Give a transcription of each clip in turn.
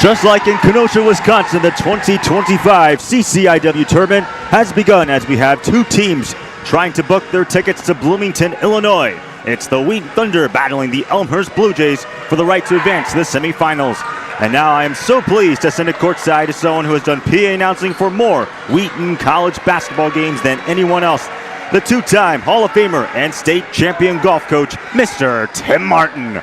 Just like in Kenosha, Wisconsin, the 2025 CCIW Tournament has begun as we have two teams trying to book their tickets to Bloomington, Illinois. It's the Wheaton Thunder battling the Elmhurst Blue Jays for the right to advance to the semifinals. And now I am so pleased to send it courtside to someone who has done PA announcing for more Wheaton college basketball games than anyone else. The two-time Hall of Famer and state champion golf coach, Mr. Tim Martin.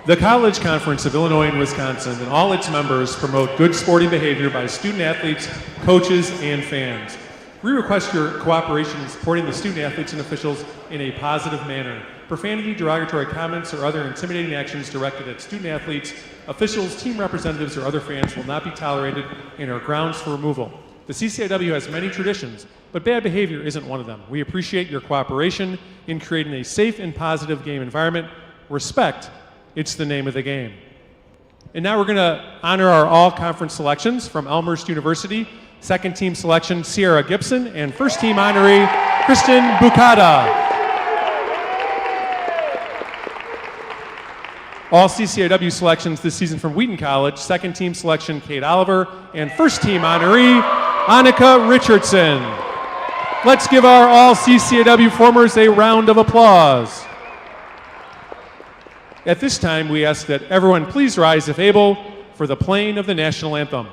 The College Conference of Illinois and Wisconsin and all its members promote good sporting behavior by student athletes, coaches, and fans. We request your cooperation in supporting the student athletes and officials in a positive manner. Profanity, derogatory comments, or other intimidating actions directed at student athletes, officials, team representatives, or other fans will not be tolerated and are grounds for removal. The CCIW has many traditions, but bad behavior isn't one of them. We appreciate your cooperation in creating a safe and positive game environment. Respect, it's the name of the game. And now we're going to honor our all-conference selections from Elmhurst University. Second team selection, Sierra Gibson, and first team honoree, Kristen Bukata. All CCIW selections this season from Wheaton College. Second team selection, Kate Oliver, and first team honoree, Annika Richardson. Let's give our all CCIW formers a round of applause. At this time, we ask that everyone please rise, if able, for the playing of the national anthem.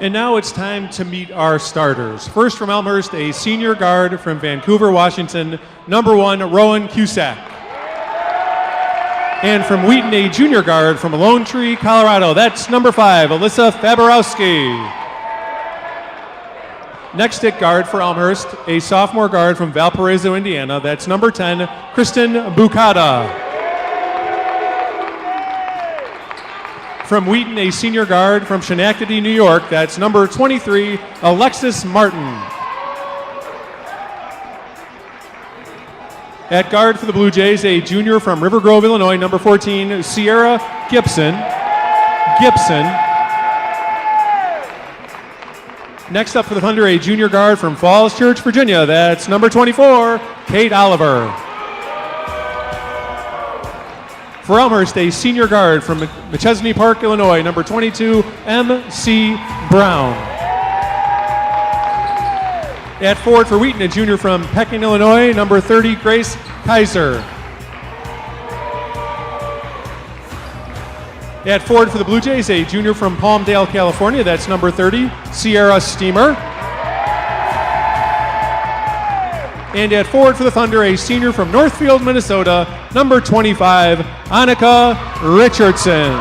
And now it's time to meet our starters. First from Elmhurst, a senior guard from Vancouver, Washington, number 1, Rowan Cusack. And from Wheaton, a junior guard from Lone Tree, Colorado, that's number 5, Alyssa Faborowski. Next at guard for Elmhurst, a sophomore guard from Valparaiso, Indiana, that's number 10, Kristen Bukata. From Wheaton, a senior guard from Schenectady, New York, that's number 23, Alexis Martin. At guard for the Blue Jays, a junior from River Grove, Illinois, number 14, Sierra Gibson. Next up for the Thunder, a junior guard from Falls Church, Virginia, that's number 24, Kate Oliver. For Elmhurst, a senior guard from McChesney Park, Illinois, number 22, M.C. Brown. At forward for Wheaton, a junior from Peking, Illinois, number 30, Grace Kaiser. At forward for the Blue Jays, a junior from Palmdale, California, that's number 30, Sierra Steamer. And at forward for the Thunder, a senior from Northfield, Minnesota, number 25, Annika Richardson.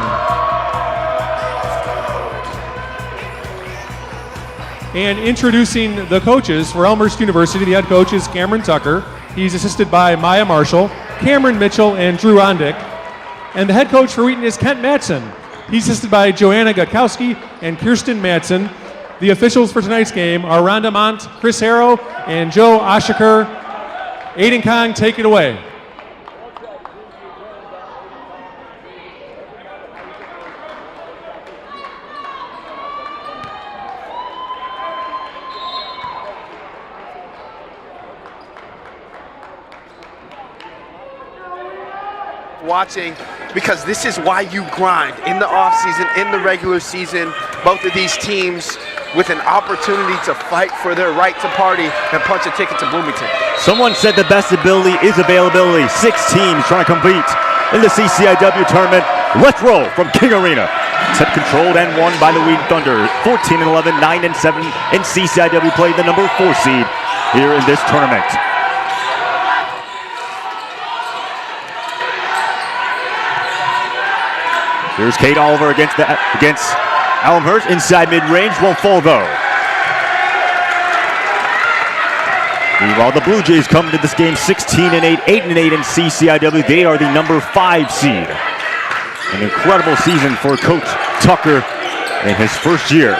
And introducing the coaches for Elmhurst University, the head coach is Cameron Tucker. He's assisted by Maya Marshall, Cameron Mitchell, and Drew Ondick. And the head coach for Wheaton is Kent Matson. He's assisted by Joanna Gutkowski and Kirsten Matson. The officials for tonight's game are Rhonda Mont, Chris Harrow, and Joe Ashaker. Aiden Kong, take it away. Watching, because this is why you grind in the off season, in the regular season. Both of these teams with an opportunity to fight for their right to party and punch a ticket to Bloomington. Someone said the best ability is availability. 6 teams trying to compete in the CCIW tournament. Let's roll from King Arena. Set controlled and won by the Wheaton Thunder. 14-11, 9-7 in CCIW play, the number 4 seed here in this tournament. Here's Kate Oliver against Elmhurst. Inside mid-range, won't fall though. Meanwhile, the Blue Jays come into this game 16-8, 8-8 in CCIW. They are the number 5 seed. An incredible season for Coach Tucker in his first year.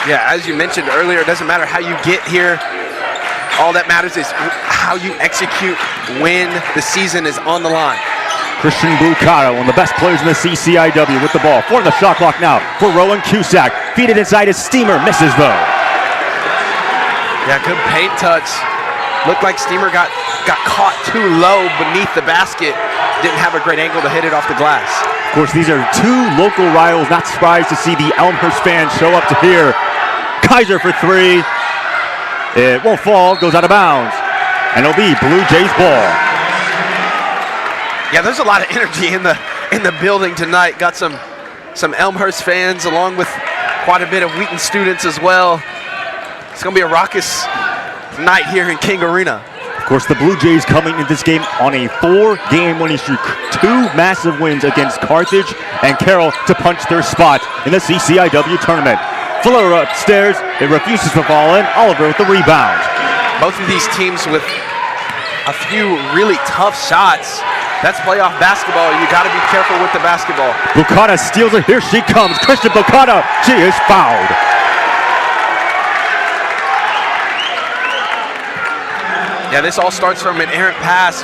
Yeah, as you mentioned earlier, it doesn't matter how you get here. All that matters is how you execute when the season is on the line. Christian Bucata, one of the best players in the CCIW with the ball. For the shot clock now for Rowan Cusack. Feed it inside his Steamer, misses though. Yeah, good paint touch. Looked like Steamer got caught too low beneath the basket. Didn't have a great angle to hit it off the glass. Of course, these are 2 local rivals. Not surprised to see the Elmhurst fans show up to here. Kaiser for 3. It won't fall, goes out of bounds. And it'll be Blue Jays ball. Yeah, there's a lot of energy in the building tonight. Got some Elmhurst fans along with quite a bit of Wheaton students as well. It's going to be a raucous night here in King Arena. Of course, the Blue Jays coming into this game on a 4-game winning streak. 2 massive wins against Carthage and Carroll to punch their spot in the CCIW tournament. Fuller upstairs, it refuses to fall in. Oliver with the rebound. Both of these teams with a few really tough shots. That's playoff basketball. You got to be careful with the basketball. Bucata steals it. Here she comes. Christian Bucata. She is fouled. Yeah, this all starts from an errant pass.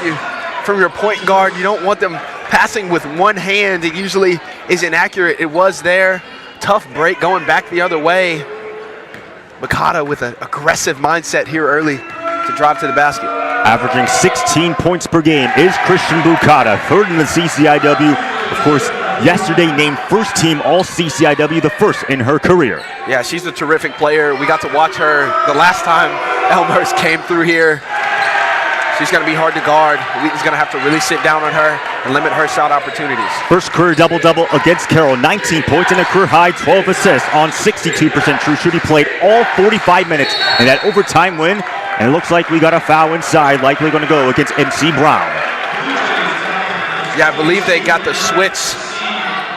From your point guard, you don't want them passing with one hand. It usually is inaccurate. It was there. Tough break going back the other way. Bucata with an aggressive mindset here early to drive to the basket. Averaging 16 points per game is Christian Bucata, 3rd in the CCIW. Of course, yesterday named first team all CCIW, the first in her career. Yeah, she's a terrific player. We got to watch her the last time Elmhurst came through here. She's going to be hard to guard. Wheaton's going to have to really sit down on her and limit her shot opportunities. First career double-double against Carroll, 19 points and a career high 12 assists on 62% true shooting. Played all 45 minutes in that overtime win. And it looks like we got a foul inside, likely going to go against MC Brown. Yeah, I believe they got the switch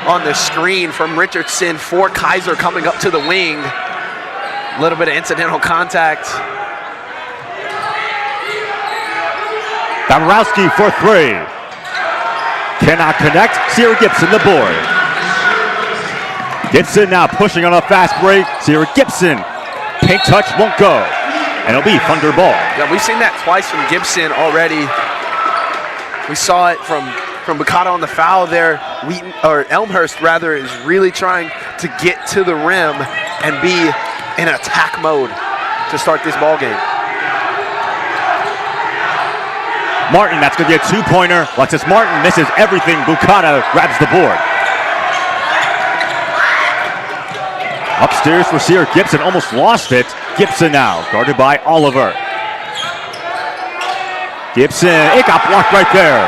on the screen from Richardson for Kaiser coming up to the wing. A little bit of incidental contact. Dombrowski for 3. Cannot connect. Sierra Gibson the board. Gibson now pushing on a fast break. Sierra Gibson. Paint touch won't go. And it'll be Thunder ball. Yeah, we've seen that twice from Gibson already. We saw it from Bucata on the foul there. Wheaton, or Elmhurst rather, is really trying to get to the rim and be in attack mode to start this ball game. Martin, that's going to be a 2-pointer. Alexis Martin misses everything. Bucata grabs the board. Upstairs for Sierra Gibson, almost lost it. Gibson now, guarded by Oliver. Gibson, it got blocked right there.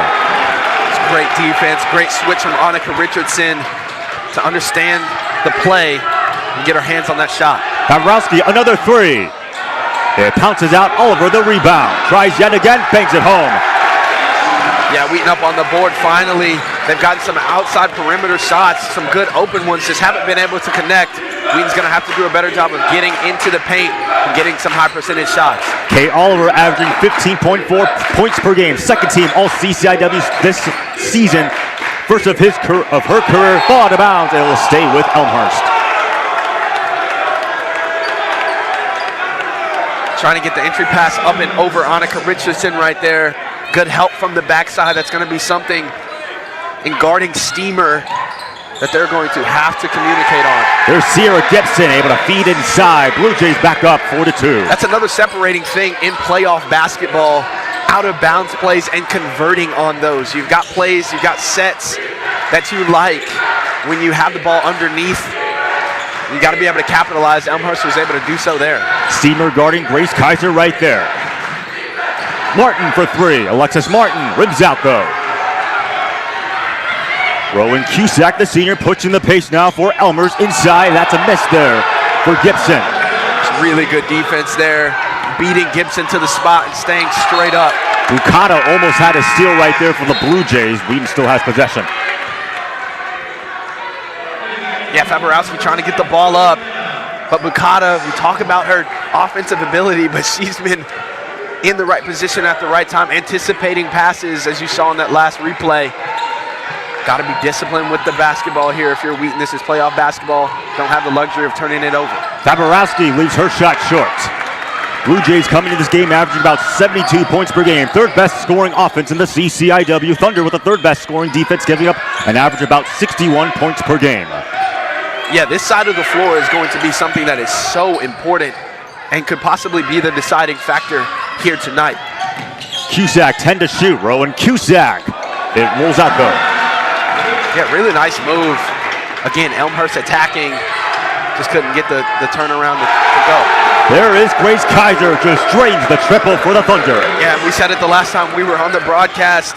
It's great defense, great switch from Annika Richardson to understand the play and get her hands on that shot. Dombrowski, another 3. It pounces out, Oliver the rebound. Tries yet again, bangs it home. Yeah, Wheaton up on the board finally. They've gotten some outside perimeter shots, some good open ones, just haven't been able to connect. Wheaton's going to have to do a better job of getting into the paint and getting some high percentage shots. Kay Oliver averaging 15.4 points per game. Second team all CCIW this season. First of her career, ball out of bounds, and it will stay with Elmhurst. Trying to get the entry pass up and over Annika Richardson right there. Good help from the backside. That's going to be something in guarding Steamer that they're going to have to communicate on. There's Sierra Gibson able to feed inside. Blue Jays back up 4-2. That's another separating thing in playoff basketball. Out of bounds plays and converting on those. You've got plays, you've got sets that you like when you have the ball underneath. You got to be able to capitalize. Elmhurst was able to do so there. Steamer guarding Grace Kaiser right there. Martin for three. Alexis Martin ribs out though. Rowan Cusack, the senior, pushing the pace now for Elmhurst inside. That's a miss there for Gibson. It's really good defense there. Beating Gibson to the spot and staying straight up. Bukata almost had a steal right there for the Blue Jays. Wheaton still has possession. Yeah, Faborowski trying to get the ball up. But Bukata, we talk about her offensive ability, but she's been in the right position at the right time, anticipating passes, as you saw in that last replay. Got to be disciplined with the basketball here if you're Wheaton. This is playoff basketball. Don't have the luxury of turning it over. Faborowski leaves her shot short. Blue Jays coming into this game averaging about 72 points per game. Third best scoring offense in the CCIW. Thunder with the third best scoring defense, giving up an average of about 61 points per game. Yeah, this side of the floor is going to be something that is so important and could possibly be the deciding factor here tonight. Cusack 10 to shoot. Rowan Cusack. It rolls out though. Yeah, really nice move. Again, Elmhurst attacking. Just couldn't get the turnaround to go. There is Grace Kaiser, just drains the triple for the Thunder. Yeah, we said it the last time we were on the broadcast.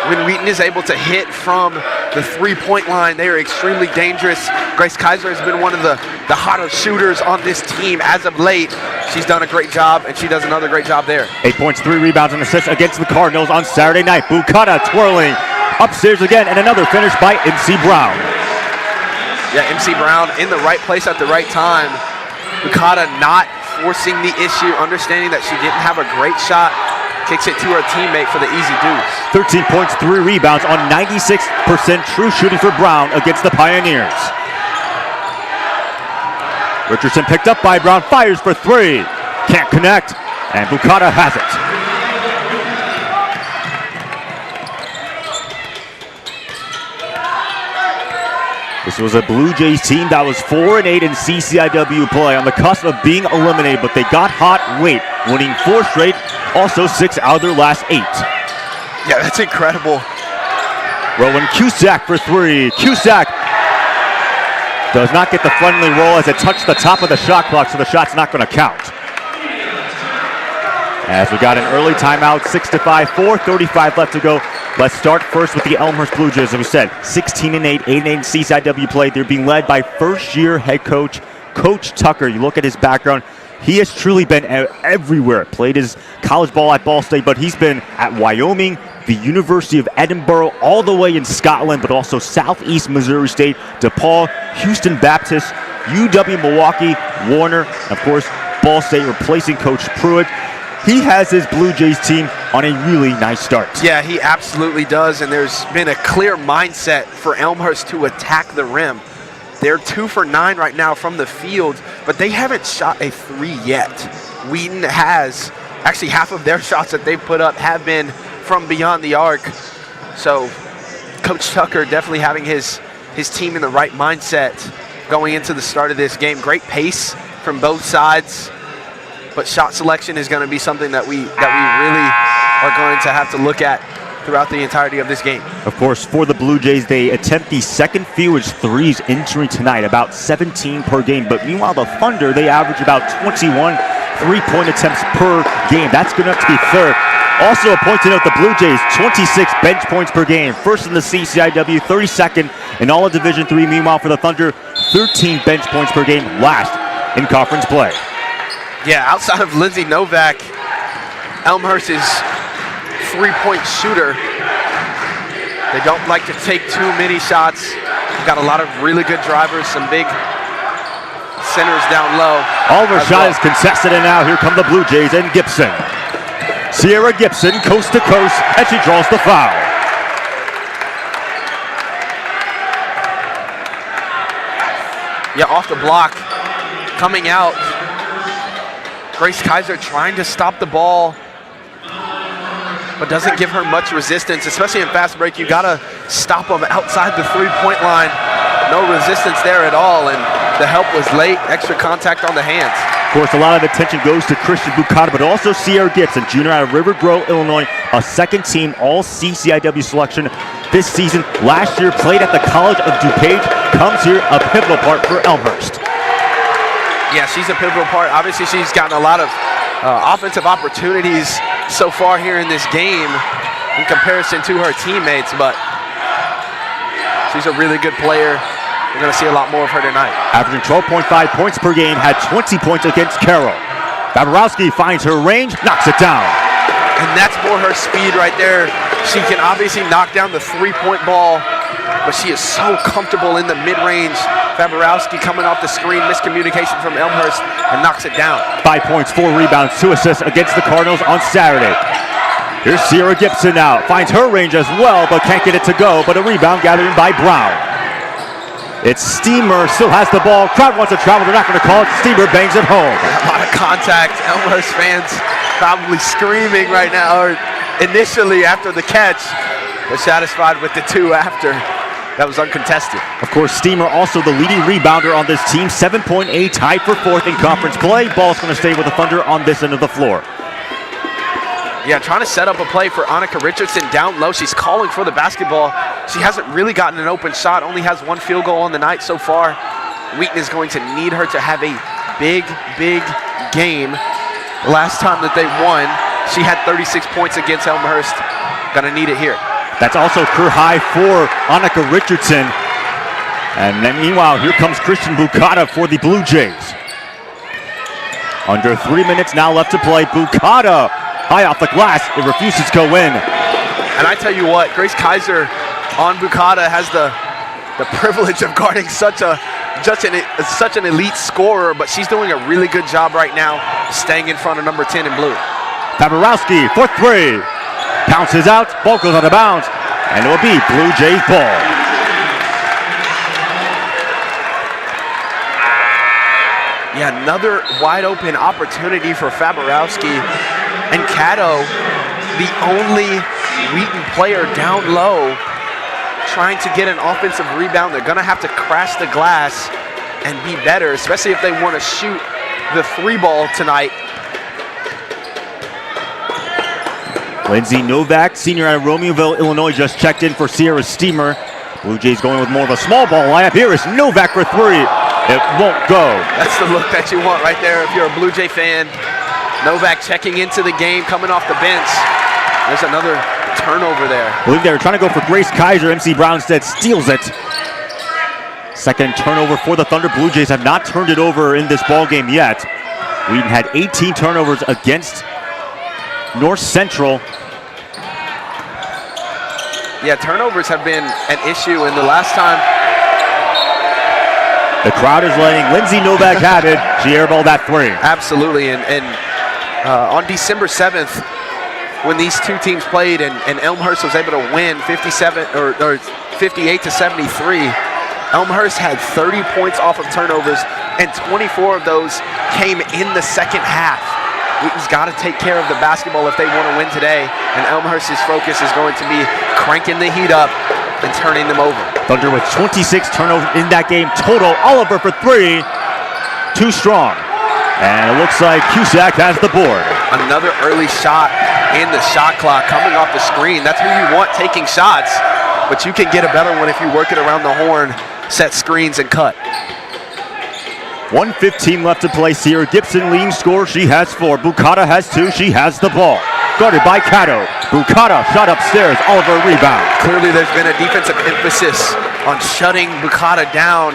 When Wheaton is able to hit from the three-point line, they are extremely dangerous. Grace Kaiser has been one of the hotter shooters on this team as of late. She's done a great job, and she does another great job there. 8 points, 3 rebounds, and assists against the Cardinals on Saturday night. Bukata twirling upstairs again, and another finish by MC Brown. Yeah, MC Brown in the right place at the right time. Bukata not forcing the issue, understanding that she didn't have a great shot. Kicks it to her teammate for the easy deuce. 13 points, 3 rebounds on 96% true shooting for Brown against the Pioneers. Richardson picked up by Brown, fires for 3. Can't connect, and Bukata has it. This was a Blue Jays team that was 4-8 in CCIW play, on the cusp of being eliminated, but they got hot late, winning 4 straight, also 6 out of their last 8. Yeah, that's incredible. Rowan Cusack for 3. Cusack does not get the friendly roll as it touched the top of the shot clock, so the shot's not going to count. As we got an early timeout, 6-5, 4:35 left to go. Let's start first with the Elmhurst Blue Jays. As we said, 16-8, 8-8 in CCIW play. They're being led by first-year head coach, Coach Tucker. You look at his background, he has truly been everywhere. Played his college ball at Ball State, but he's been at Wyoming, the University of Edinburgh, all the way in Scotland, but also Southeast Missouri State, DePaul, Houston Baptist, UW Milwaukee, Warner, of course, Ball State replacing Coach Pruitt. He has his Blue Jays team on a really nice start. Yeah, he absolutely does, and there's been a clear mindset for Elmhurst to attack the rim. They're 2 for 9 right now from the field, but they haven't shot a 3 yet. Wheaton has, actually half of their shots that they've put up have been from beyond the arc. So Coach Tucker definitely having his team in the right mindset going into the start of this game. Great pace from both sides. But shot selection is going to be something that we really are going to have to look at throughout the entirety of this game. Of course, for the Blue Jays, they attempt the second fewest threes entering tonight, about 17 per game. But meanwhile, the Thunder, they average about 21 three-point attempts per game. That's good enough to be third. Also a point to note, the Blue Jays, 26 bench points per game. First in the CCIW, 32nd in all of Division III. Meanwhile, for the Thunder, 13 bench points per game, last in conference play. Yeah, outside of Lindsay Novak, Elmhurst's three-point shooter They don't like to take too many shots. We've got a lot of really good drivers, some big centers down low. Oliver's shot is contested, and now here come the Blue Jays and Gibson. Sierra Gibson, coast to coast, and she draws the foul. Yeah, off the block, coming out. Grace Kaiser trying to stop the ball, but doesn't give her much resistance, especially in fast break. You gotta stop them outside the three-point line. No resistance there at all, and the help was late, extra contact on the hands. Of course, a lot of attention goes to Christian Bucata, but also Sierra Gibson, junior out of River Grove, Illinois, a second-team All-CCIW selection this season. Last year, played at the College of DuPage, comes here a pivotal part for Elmhurst. Yeah, she's a pivotal part. Obviously, she's gotten a lot of offensive opportunities so far here in this game in comparison to her teammates, but she's a really good player. We're going to see a lot more of her tonight. Averaging 12.5 points per game, had 20 points against Carroll. Babarowski finds her range, knocks it down. And that's more her speed right there. She can obviously knock down the three-point ball, but she is so comfortable in the mid-range. Babarowski coming off the screen, miscommunication from Elmhurst, and knocks it down. 5 points, 4 rebounds, 2 assists against the Cardinals on Saturday. Here's Sierra Gibson now, finds her range as well, but can't get it to go, but a rebound gathered in by Brown. It's Steamer, still has the ball. Crowd wants to travel, they're not going to call it. Steamer bangs it home. A lot of contact. Elmhurst fans probably screaming right now, or initially after the catch. They're satisfied with the two after. That was uncontested. Of course, Steamer also the leading rebounder on this team, 7.8, tied for 4th in conference play. Ball's going to stay with the Thunder on this end of the floor. Yeah, trying to set up a play for Annika Richardson down low. She's calling for the basketball. She hasn't really gotten an open shot, only has 1 field goal on the night so far. Wheaton is going to need her to have a big, big game. Last time that they won, she had 36 points against Elmhurst. Gonna need it here. That's also career high for Annika Richardson. And then meanwhile, here comes Christian Bucata for the Blue Jays. Under 3 minutes now left to play. Bucata high off the glass, it refuses to go in. And I tell you what, Grace Kaiser on Bucata has the privilege of guarding such an elite scorer, but she's doing a really good job right now, staying in front of number 10 in blue. Babarowski for 3. Bounces out, ball goes out of bounds, and it will be Blue Jays ball. Yeah, another wide open opportunity for Babarowski. And Cato, the only Wheaton player down low, trying to get an offensive rebound. They're gonna have to crash the glass and be better, especially if they want to shoot the 3 ball tonight. Lindsay Novak, senior out of Romeoville, Illinois, just checked in for Sierra Steamer. Blue Jays going with more of a small ball lineup. Here is Novak for 3. It won't go. That's the look that you want right there if you're a Blue Jay fan. Novak checking into the game, coming off the bench. There's another turnover there. I believe they were trying to go for Grace Kaiser. MC Brownstead steals it. Second turnover for the Thunder. Blue Jays have not turned it over in this ball game yet. Wheaton had 18 turnovers against North Central. Yeah, turnovers have been an issue, and the last time the crowd is letting Lindsay Novak have it. She airballed that 3. Absolutely, and on December 7th, when these two teams played and Elmhurst was able to win 57 or 58 to 73, Elmhurst had 30 points off of turnovers, and 24 of those came in the second half. Wheaton's got to take care of the basketball if they want to win today, and Elmhurst's focus is going to be cranking the heat up and turning them over. Thunder with 26 turnovers in that game total. Oliver for 3, too strong. And it looks like Cusack has the board. Another early shot in the shot clock coming off the screen. That's who you want taking shots, but you can get a better one if you work it around the horn, set screens, and cut. 1:15 left to play. Sierra Gibson leading scorer. She has 4. Bucata has 2. She has the ball. Guarded by Cato. Bucata shot upstairs. Oliver rebound. Clearly there's been a defensive emphasis on shutting Bucata down.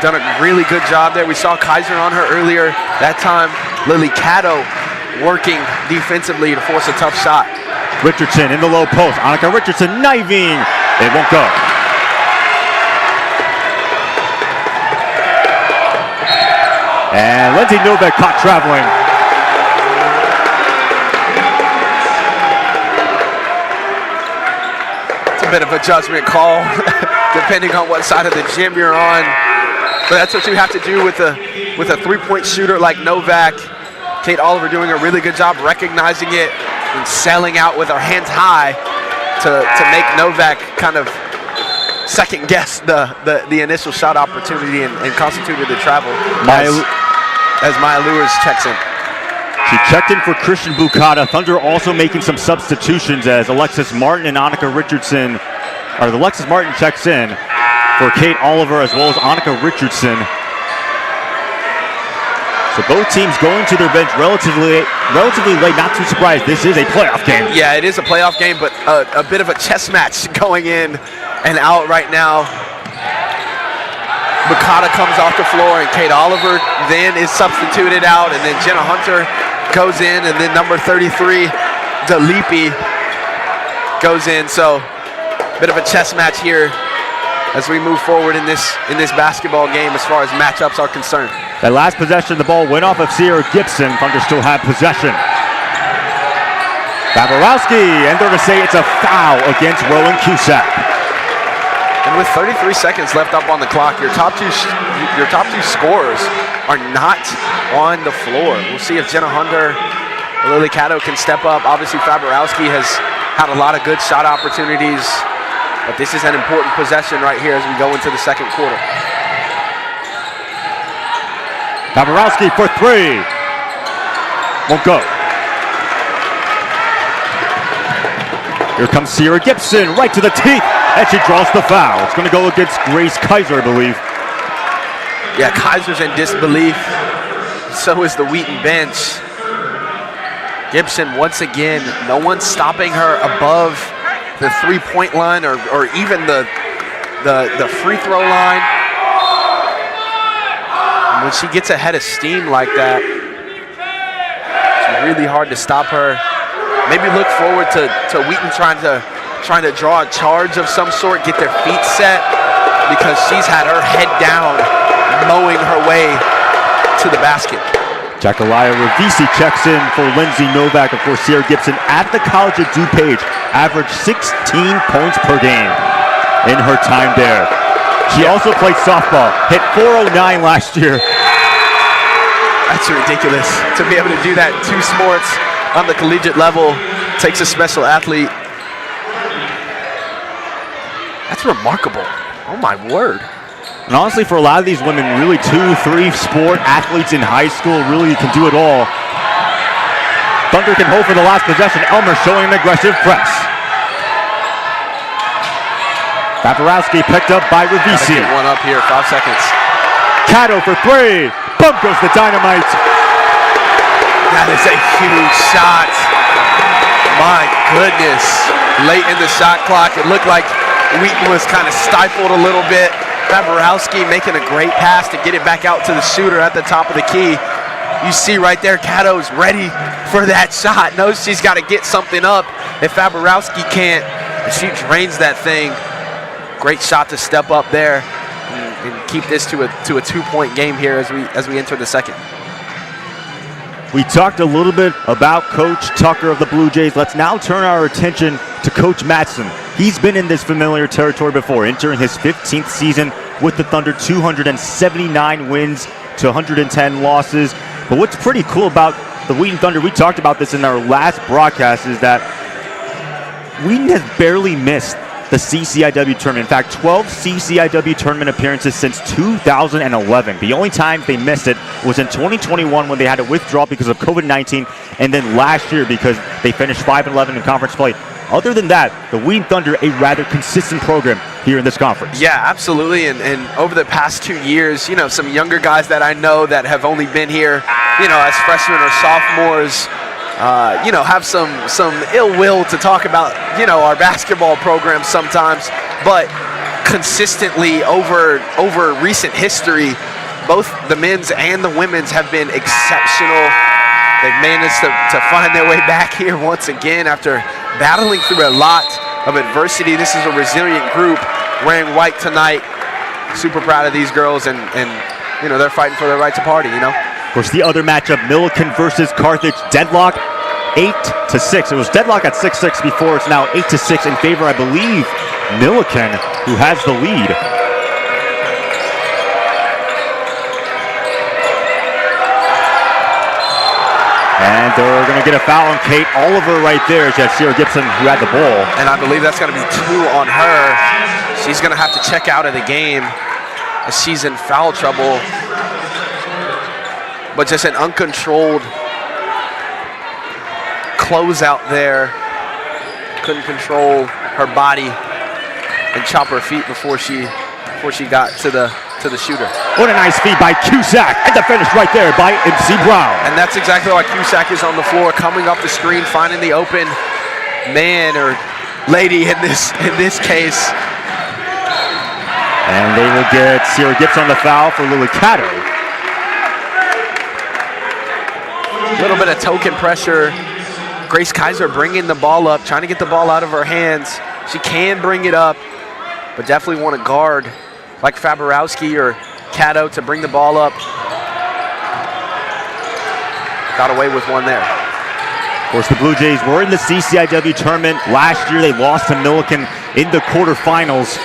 Done a really good job there. We saw Kaiser on her earlier. That time, Lily Cato working defensively to force a tough shot. Richardson in the low post. Annika Richardson knifing. It won't go. And Lindsay Novak caught traveling. It's a bit of a judgment call, depending on what side of the gym you're on. But that's what you have to do with a three-point shooter like Novak. Kate Oliver doing a really good job recognizing it and selling out with her hands high to make Novak kind of second guess the initial shot opportunity and constituted the travel as Maya Lewis checks in. She checked in for Christian Bukata. Thunder also making some substitutions as Alexis Martin and Annika Richardson, or Alexis Martin checks in for Kate Oliver as well as Annika Richardson. So both teams going to their bench relatively late. Not too surprised. This is a playoff game. Yeah, it is a playoff game, but a bit of a chess match going in and out right now. Bukata comes off the floor, and Kate Oliver then is substituted out, and then Jenna Hunter goes in, and then number 33, Dalipi, goes in. So, bit of a chess match here as we move forward in this basketball game as far as matchups are concerned. That last possession, the ball went off of Sierra Gibson. Thunder still had possession. Baborowski, and they're going to say it's a foul against Rowan Cusack. And with 33 seconds left up on the clock, your top two scorers are not on the floor. We'll see if Jenna Hunter or Lily Caddo can step up. Obviously, Baborowski has had a lot of good shot opportunities, but this is an important possession right here as we go into the second quarter. Baborowski for three. Won't go. Here comes Sierra Gibson right to the teeth, and she draws the foul. It's going to go against Grace Kaiser, I believe. Yeah, Kaiser's in disbelief. So is the Wheaton bench. Gibson, once again, no one's stopping her above the three-point line or even the free throw line. And when she gets ahead of steam like that, it's really hard to stop her. Maybe look forward to Wheaton trying to draw a charge of some sort, get their feet set, because she's had her head down, mowing her way to the basket. Jackalaya Ravisi checks in for Lindsay Novak. Of course, Sierra Gibson at the College of DuPage averaged 16 points per game in her time there. She also played softball, hit .409 last year. That's ridiculous. To be able to do that in two sports on the collegiate level takes a special athlete. That's remarkable. Oh my word. And honestly, for a lot of these women, really 2-3 sport athletes in high school really can do it all. Thunder can hold for the last possession. Elmer showing an aggressive press. Baborowski picked up by Ravisi. One up here, 5 seconds. Caddo for three. Bump goes the dynamite. That is a huge shot. My goodness. Late in the shot clock, it looked like Wheaton was kind of stifled a little bit. Baborowski making a great pass to get it back out to the shooter at the top of the key. You see right there, Caddo's ready for that shot. Knows she's got to get something up. If Baborowski can't, she drains that thing. Great shot to step up there and keep this to a 2-point game here as we enter the second. We talked a little bit about Coach Tucker of the Blue Jays. Let's now turn our attention to Coach Matson. He's been in this familiar territory before, entering his 15th season with the Thunder, 279 wins to 110 losses. But what's pretty cool about the Wheaton Thunder, we talked about this in our last broadcast, is that Wheaton has barely missed the CCIW tournament. In fact, 12 CCIW tournament appearances since 2011. The only time they missed it was in 2021 when they had to withdraw because of COVID-19, and then last year because they finished 5-11 in conference play. Other than that, the Wheaton Thunder, a rather consistent program here in this conference. Yeah, absolutely. And over the past 2 years, you know, some younger guys that I know that have only been here, you know, as freshmen or sophomores, you know, have some ill will to talk about, you know, our basketball program sometimes, but consistently over recent history, both the men's and the women's have been exceptional. They've managed to find their way back here once again after battling through a lot of adversity. This is a resilient group wearing white tonight. Super proud of these girls, and you know, they're fighting for their right to party, you know. Of course, the other matchup, Millikan versus Carthage, deadlock 8-6. It was deadlock at 6-6 before. It's now 8-6 in favor, I believe, Millikan, who has the lead. And they're going to get a foul on Kate Oliver right there. She has Sierra Gibson, who had the ball. And I believe that's going to be 2 on her. She's going to have to check out of the game as she's in foul trouble. But just an uncontrolled closeout there. Couldn't control her body and chop her feet before she got to the shooter. What a nice feed by Cusack, and the finish right there by MC Brown. And that's exactly why Cusack is on the floor, coming up the screen, finding the open man or lady in this case. And they will get Sierra Gibson on the foul for Lily Cato. A little bit of token pressure. Grace Kaiser bringing the ball up, trying to get the ball out of her hands. She can bring it up, but definitely want to guard like Faborowski or Cato to bring the ball up. Got away with one there. Of course, the Blue Jays were in the CCIW tournament. Last year, they lost to Millikan in the quarterfinals.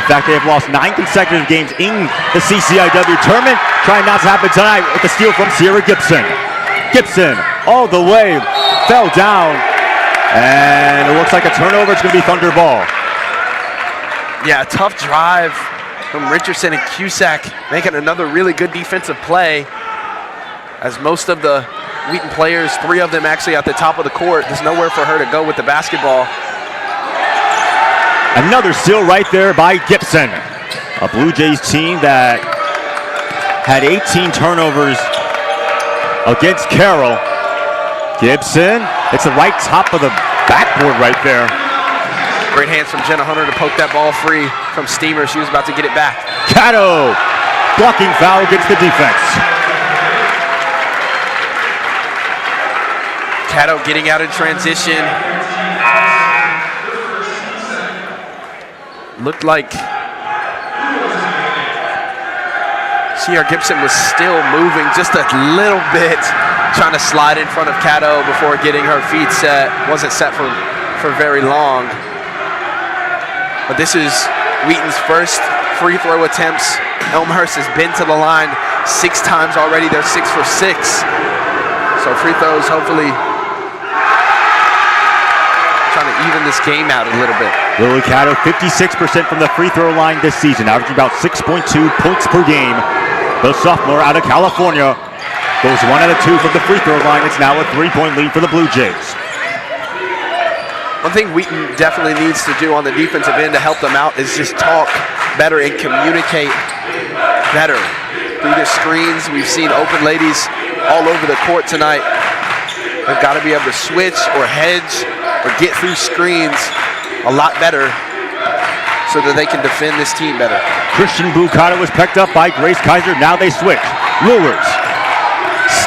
In fact, they have lost 9 consecutive games in the CCIW tournament. Trying not to happen tonight with the steal from Sierra Gibson. Gibson all the way, fell down, and it looks like a turnover. It's going to be Thunder ball. Yeah, tough drive from Richardson, and Cusack making another really good defensive play. As most of the Wheaton players, 3 of them actually at the top of the court, there's nowhere for her to go with the basketball. Another steal right there by Gibson. A Blue Jays team that had 18 turnovers against Carroll. Gibson, it's the right top of the backboard right there. Great hands from Jenna Hunter to poke that ball free from Steamer. She was about to get it back. Cato, blocking foul against the defense. Cato getting out in transition. Looked like Sierra Gibson was still moving just a little bit, trying to slide in front of Cato before getting her feet set. Wasn't set for very long. But this is Wheaton's first free throw attempts. Elmhurst has been to the line 6 times already. They're 6 for 6. So free throws, hopefully trying to even this game out a little bit. Lily Cato, 56% from the free throw line this season, averaging about 6.2 points per game. The sophomore out of California goes 1 out of 2 from the free throw line. It's now a 3-point lead for the Blue Jays. One thing Wheaton definitely needs to do on the defensive end to help them out is just talk better and communicate better through the screens. We've seen open ladies all over the court tonight. They've got to be able to switch or hedge or get through screens a lot better so that they can defend this team better. Christian Bucata was picked up by Grace Kaiser. Now they switch. Lures.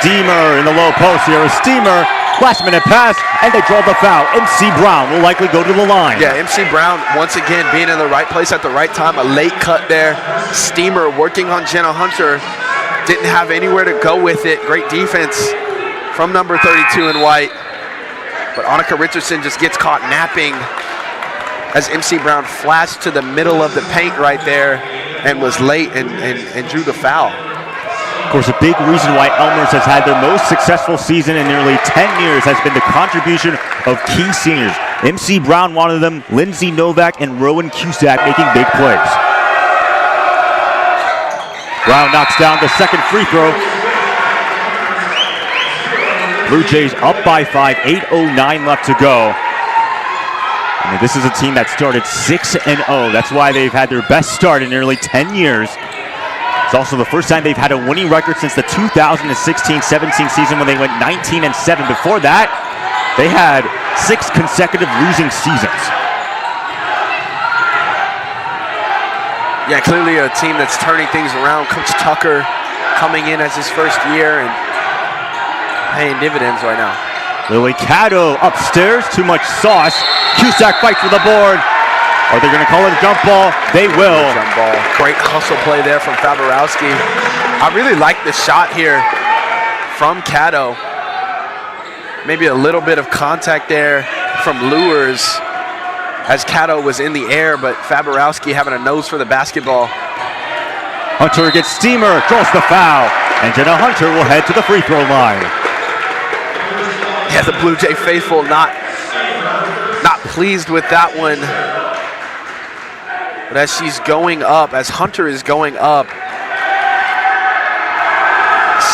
Steamer in the low post here. A Steamer. Last minute pass, and they draw the foul. MC Brown will likely go to the line. Yeah, MC Brown, once again, being in the right place at the right time. A late cut there. Steamer working on Jenna Hunter. Didn't have anywhere to go with it. Great defense from number 32 in white. But Annika Richardson just gets caught napping as MC Brown flashed to the middle of the paint right there and was late and drew the foul. Of course, a big reason why Elmhurst has had their most successful season in nearly 10 years has been the contribution of key seniors. MC Brown, one of them, Lindsay Novak, and Rowan Cusack making big plays. Brown knocks down the second free throw. Blue Jays up by 5, 8:09 left to go. I mean, this is a team that started 6-0. That's why they've had their best start in nearly 10 years. It's also the first time they've had a winning record since the 2016-17 season when they went 19-7. Before that, they had 6 consecutive losing seasons. Yeah, clearly a team that's turning things around. Coach Tucker coming in as his first year and paying dividends right now. Lily Caddo upstairs, too much sauce. Cusack fights for the board. Are they going to call it a jump ball? They will. Jump ball. Great hustle play there from Faborowski. I really like the shot here from Caddo. Maybe a little bit of contact there from Lures as Caddo was in the air, but Faborowski having a nose for the basketball. Hunter gets Steamer, draws the foul, and Jenna Hunter will head to the free throw line. Yeah, the Blue Jay faithful not pleased with that one. But as she's going up, as Hunter is going up,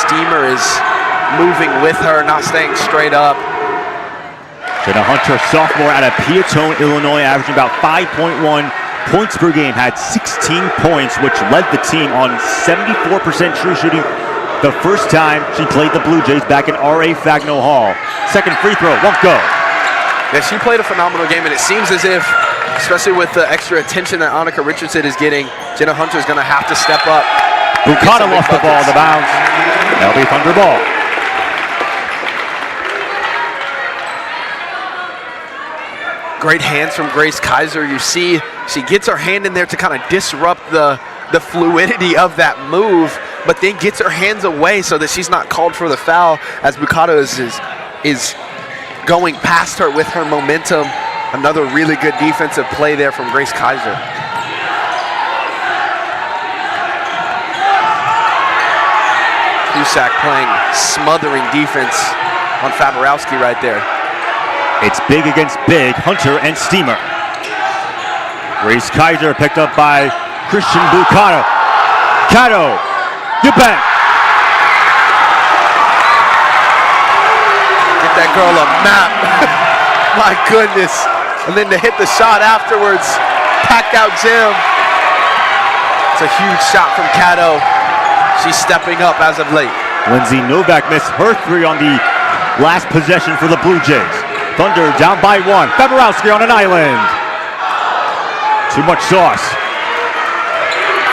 Steamer is moving with her, not staying straight up. Jenna Hunter, sophomore out of Peatone, Illinois, averaging about 5.1 points per game, had 16 points, which led the team on 74% true shooting the first time she played the Blue Jays back in R.A. Fagno Hall. Second free throw, won't go. Yeah, she played a phenomenal game, and it seems as if, especially with the extra attention that Annika Richardson is getting, Jenna Hunter is going to have to step up. Bukata lost the ball, the bounce. That'll be Thunder ball. Great hands from Grace Kaiser. You see she gets her hand in there to kind of disrupt the fluidity of that move, but then gets her hands away so that she's not called for the foul as Bukata is going past her with her momentum. Another really good defensive play there from Grace Kaiser. Cusack playing smothering defense on Faborowski right there. It's big against big, Hunter and Steamer. Grace Kaiser picked up by Christian Bukata. Caddo, you back. Get that girl a map. My goodness. And then to hit the shot afterwards, packed out gym. It's a huge shot from Caddo. She's stepping up as of late. Lindsay Novak missed her three on the last possession for the Blue Jays. Thunder down by one. Faborowski on an island. Too much sauce.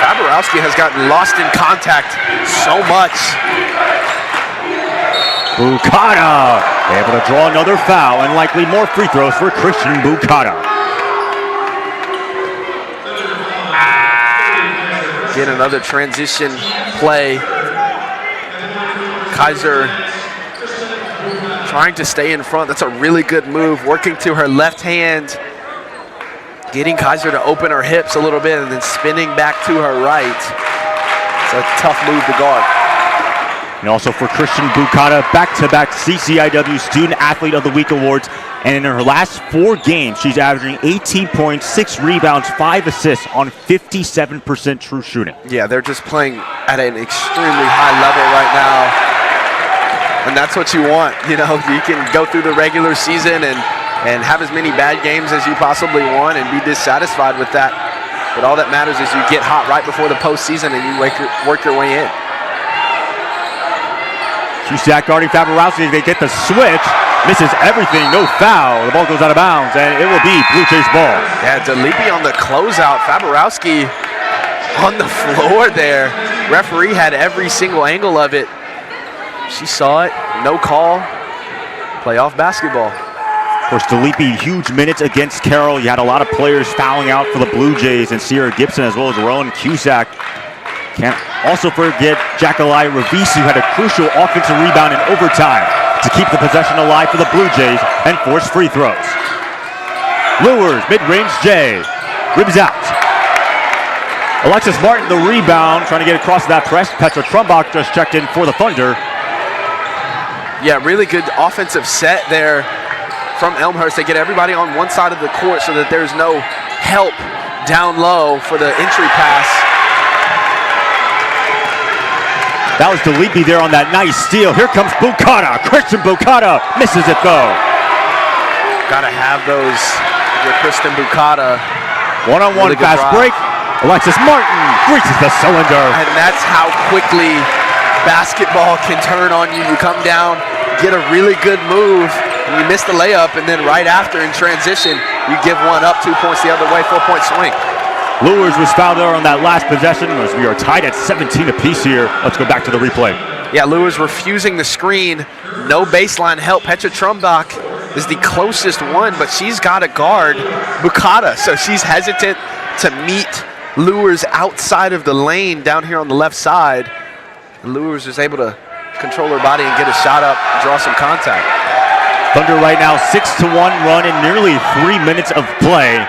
Faborowski has gotten lost in contact so much. Bukata able to draw another foul and likely more free throws for Christian Bukata. Get another transition play. Kaiser trying to stay in front. That's a really good move. Working to her left hand. Getting Kaiser to open her hips a little bit and then spinning back to her right. It's a tough move to guard. And also for Christian Bukata, back-to-back CCIW Student Athlete of the Week awards. And in her last 4 games, she's averaging 18 points, 6 rebounds, 5 assists on 57% true shooting. Yeah, they're just playing at an extremely high level right now. And that's what you want. You know, you can go through the regular season and have as many bad games as you possibly want and be dissatisfied with that. But all that matters is you get hot right before the postseason and you work your way in. Cusack guarding Faborowski. They get the switch. Misses everything. No foul. The ball goes out of bounds, and it will be Blue Jays ball. Yeah, Delipi on the closeout. Faborowski on the floor there. Referee had every single angle of it. She saw it. No call. Playoff basketball. Of course, Delipi, huge minutes against Carroll. You had a lot of players fouling out for the Blue Jays, and Sierra Gibson as well as Rowan Cusack. Can't also forget Jacqueline Ravisi, who had a crucial offensive rebound in overtime to keep the possession alive for the Blue Jays and force free throws. Lures, mid-range J, ribs out. Alexis Martin, the rebound, trying to get across that press. Petra Trumbach just checked in for the Thunder. Yeah, really good offensive set there from Elmhurst. They get everybody on one side of the court so that there's no help down low for the entry pass. That was Delipi there on that nice steal. Here comes Bukata. Christian Bukata misses it though. Gotta have those with Christian Bukata. One-on-one really fast break. Alexis Martin reaches the cylinder. And that's how quickly basketball can turn on you. You come down, get a really good move, and you miss the layup, and then right after in transition, you give one up, 2 points the other way, 4-point swing. Lures was fouled there on that last possession as we are tied at 17 apiece here. Let's go back to the replay. Yeah, Lewis refusing the screen. No baseline help. Petra Trumbach is the closest one, but she's got to guard Bukata, so she's hesitant to meet Lewis outside of the lane down here on the left side. And Lewis is able to control her body and get a shot up, draw some contact. Thunder right now 6-1 run in nearly 3 minutes of play,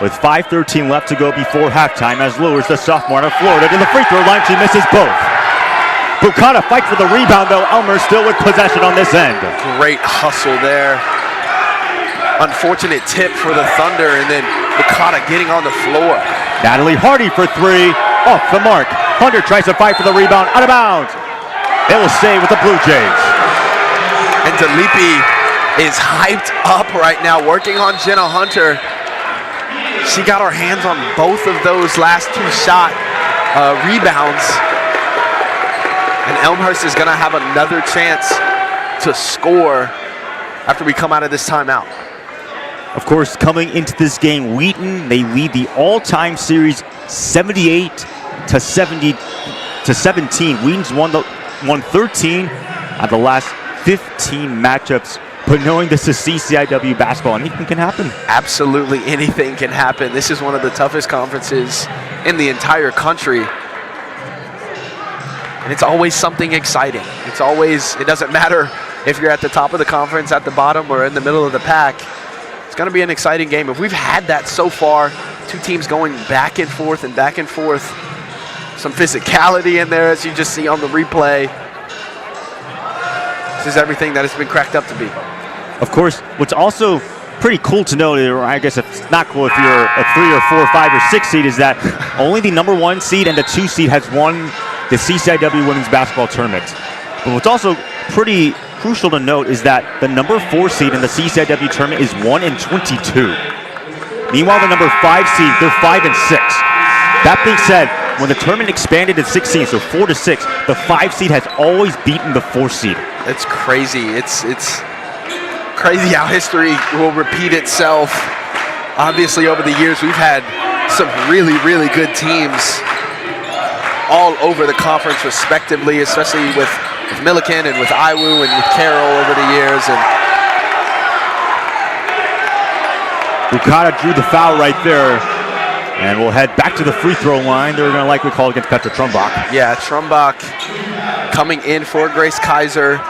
with 5:13 left to go before halftime, as Lewis, the sophomore out of Florida, to the free throw line. She misses both. Bukata fights for the rebound, though. Elmhurst still with possession on this end. Great hustle there. Unfortunate tip for the Thunder, and then Bukata getting on the floor. Natalie Hardy for three, off the mark. Hunter tries to fight for the rebound, out of bounds. It will stay with the Blue Jays. And Dalipi is hyped up right now, working on Jenna Hunter. She got her hands on both of those last two shot rebounds. And Elmhurst is going to have another chance to score after we come out of this timeout. Of course, coming into this game, Wheaton, they lead the all-time series 78-17. Wheaton's won 13 out of the last 15 matchups. But knowing this is CCIW basketball, anything can happen. Absolutely anything can happen. This is one of the toughest conferences in the entire country. And it's always something exciting. It doesn't matter if you're at the top of the conference, at the bottom, or in the middle of the pack. It's going to be an exciting game. If we've had that so far, two teams going back and forth, some physicality in there, as you just see on the replay. This is everything that it's been cracked up to be. Of course, what's also pretty cool to know, or I guess it's not cool if you're a 3 or 4, 5 or 6 seed, is that only the number 1 seed and the 2 seed has won the CCIW Women's Basketball Tournament. But what's also pretty crucial to note is that the number 4 seed in the CCIW Tournament is 1-22. Meanwhile, the number 5 seed, they're 5-6. That being said, when the tournament expanded to 16, so 4-6, the 5 seed has always beaten the 4 seed. It's crazy. It's crazy how history will repeat itself. Obviously, over the years, we've had some really, really good teams all over the conference, respectively, especially with Milliken and with Iwu and with Carroll over the years. And Bukata drew the foul right there, and we'll head back to the free throw line. They're going to likely call against Petra Trumbach. Yeah, Trumbach coming in for Grace Kaiser.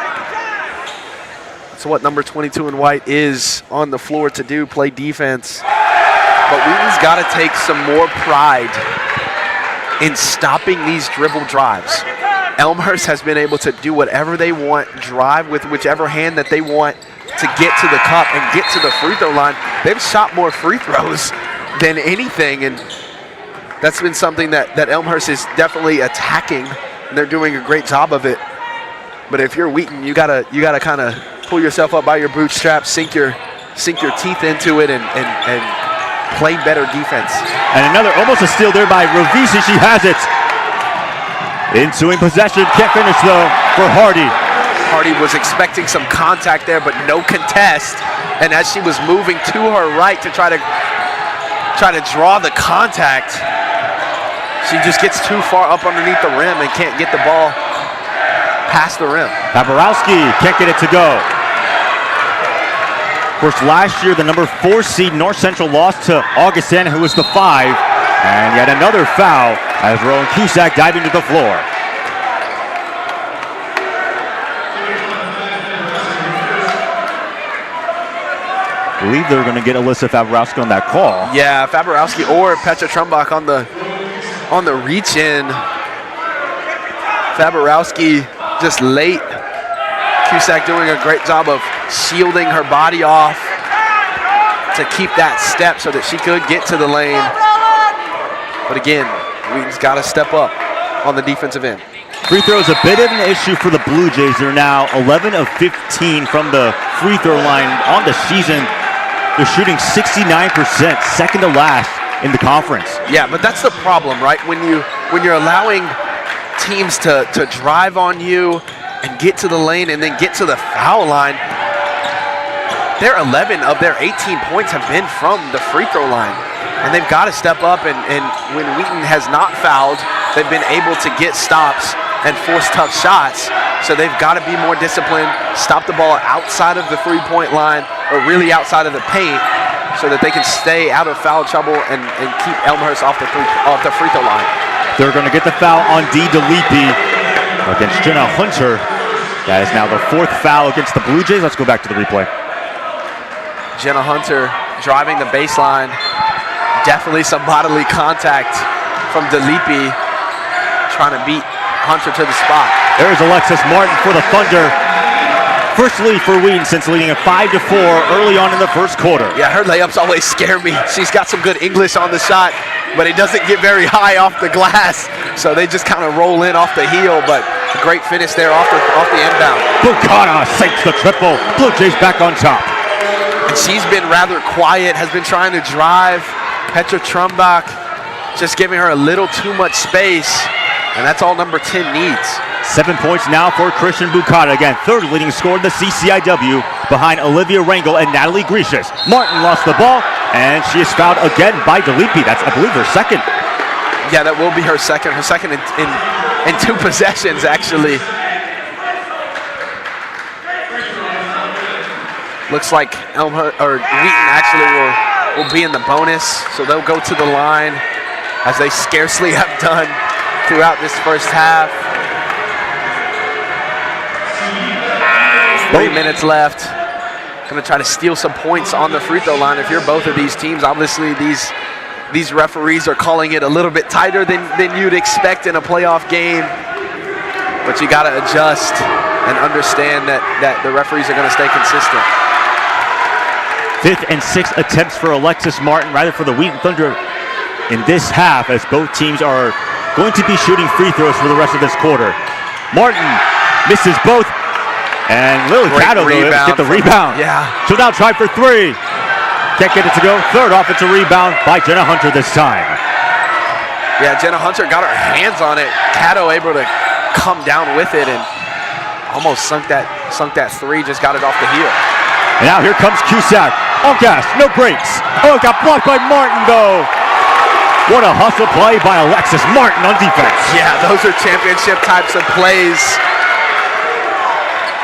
That's what number 22 in white is on the floor to do, play defense. But Wheaton's got to take some more pride in stopping these dribble drives. Elmhurst has been able to do whatever they want, drive with whichever hand that they want to get to the cup and get to the free throw line. They've shot more free throws than anything, and that's been something that Elmhurst is definitely attacking, and they're doing a great job of it. But if you're Wheaton, you gotta kind of pull yourself up by your bootstraps, sink your teeth into it, and play better defense. And another, almost a steal there by Rovisi. She has it. Ensuing possession, can't finish though for Hardy. Hardy was expecting some contact there, but no contest. And as she was moving to her right to try to draw the contact, she just gets too far up underneath the rim and can't get the ball past the rim. Paparowski can't get it to go. Of course, last year the number 4 seed North Central lost to Augustana, who was the 5. And yet another foul as Rowan Cusack diving to the floor. I believe they're going to get Alyssa Fabarowski on that call. Yeah, Fabarowski or Petra Trumbach on the reach-in. Fabarowski just late. Cusack doing a great job of shielding her body off to keep that step so that she could get to the lane. But again, Wheaton's got to step up on the defensive end. Free throw is a bit of an issue for the Blue Jays. They're now 11 of 15 from the free throw line on the season. They're shooting 69%, second to last in the conference. Yeah, but that's the problem, right? When you're allowing teams to drive on you and get to the lane and then get to the foul line, their 11 of their 18 points have been from the free throw line. And they've got to step up, and when Wheaton has not fouled, they've been able to get stops and force tough shots. So they've got to be more disciplined, stop the ball outside of the three-point line or really outside of the paint so that they can stay out of foul trouble and keep Elmhurst off the free throw line. They're going to get the foul on D. DeLippe against Jenna Hunter. That is now the 4th foul against the Blue Jays. Let's go back to the replay. Jenna Hunter driving the baseline. Definitely some bodily contact from DeLippe, trying to beat Hunter to the spot. There's Alexis Martin for the Thunder. First lead for Wheaton since leading at 5-4 early on in the first quarter. Yeah, her layups always scare me. She's got some good English on the shot, but it doesn't get very high off the glass, so they just kind of roll in off the heel, but a great finish there off the inbound. Bukana sinks the triple. Blue Jays back on top. And she's been rather quiet, has been trying to drive. Petra Trumbach just giving her a little too much space, and that's all number 10 needs. 7 points now for Christian Bukata. Again, 3rd leading scorer in the CCIW behind Olivia Rangel and Natalie Grecius. Martin lost the ball, and she is fouled again by DeLippe. That's, I believe, her 2nd. Yeah, that will be her second. Her second in 2 possessions, actually. Looks like Wheaton actually will be in the bonus, so they'll go to the line as they scarcely have done throughout this first half. 3 minutes left. Going to try to steal some points on the free throw line. If you're both of these teams, obviously these referees are calling it a little bit tighter than you'd expect in a playoff game. But you got to adjust and understand that the referees are going to stay consistent. 5th and 6th attempts for Alexis Martin, rather for the Wheaton Thunder in this half, as both teams are going to be shooting free throws for the rest of this quarter. Martin misses both, and Lily Cato get the rebound. Yeah. She'll now try for 3. Can't get it to go. 3rd offensive rebound by Jenna Hunter this time. Yeah, Jenna Hunter got her hands on it. Cato able to come down with it and almost sunk that 3, just got it off the heel. And now here comes Cusack. On gas, no breaks. Oh, it got blocked by Martin, though. What a hustle play by Alexis Martin on defense. Yeah, those are championship types of plays.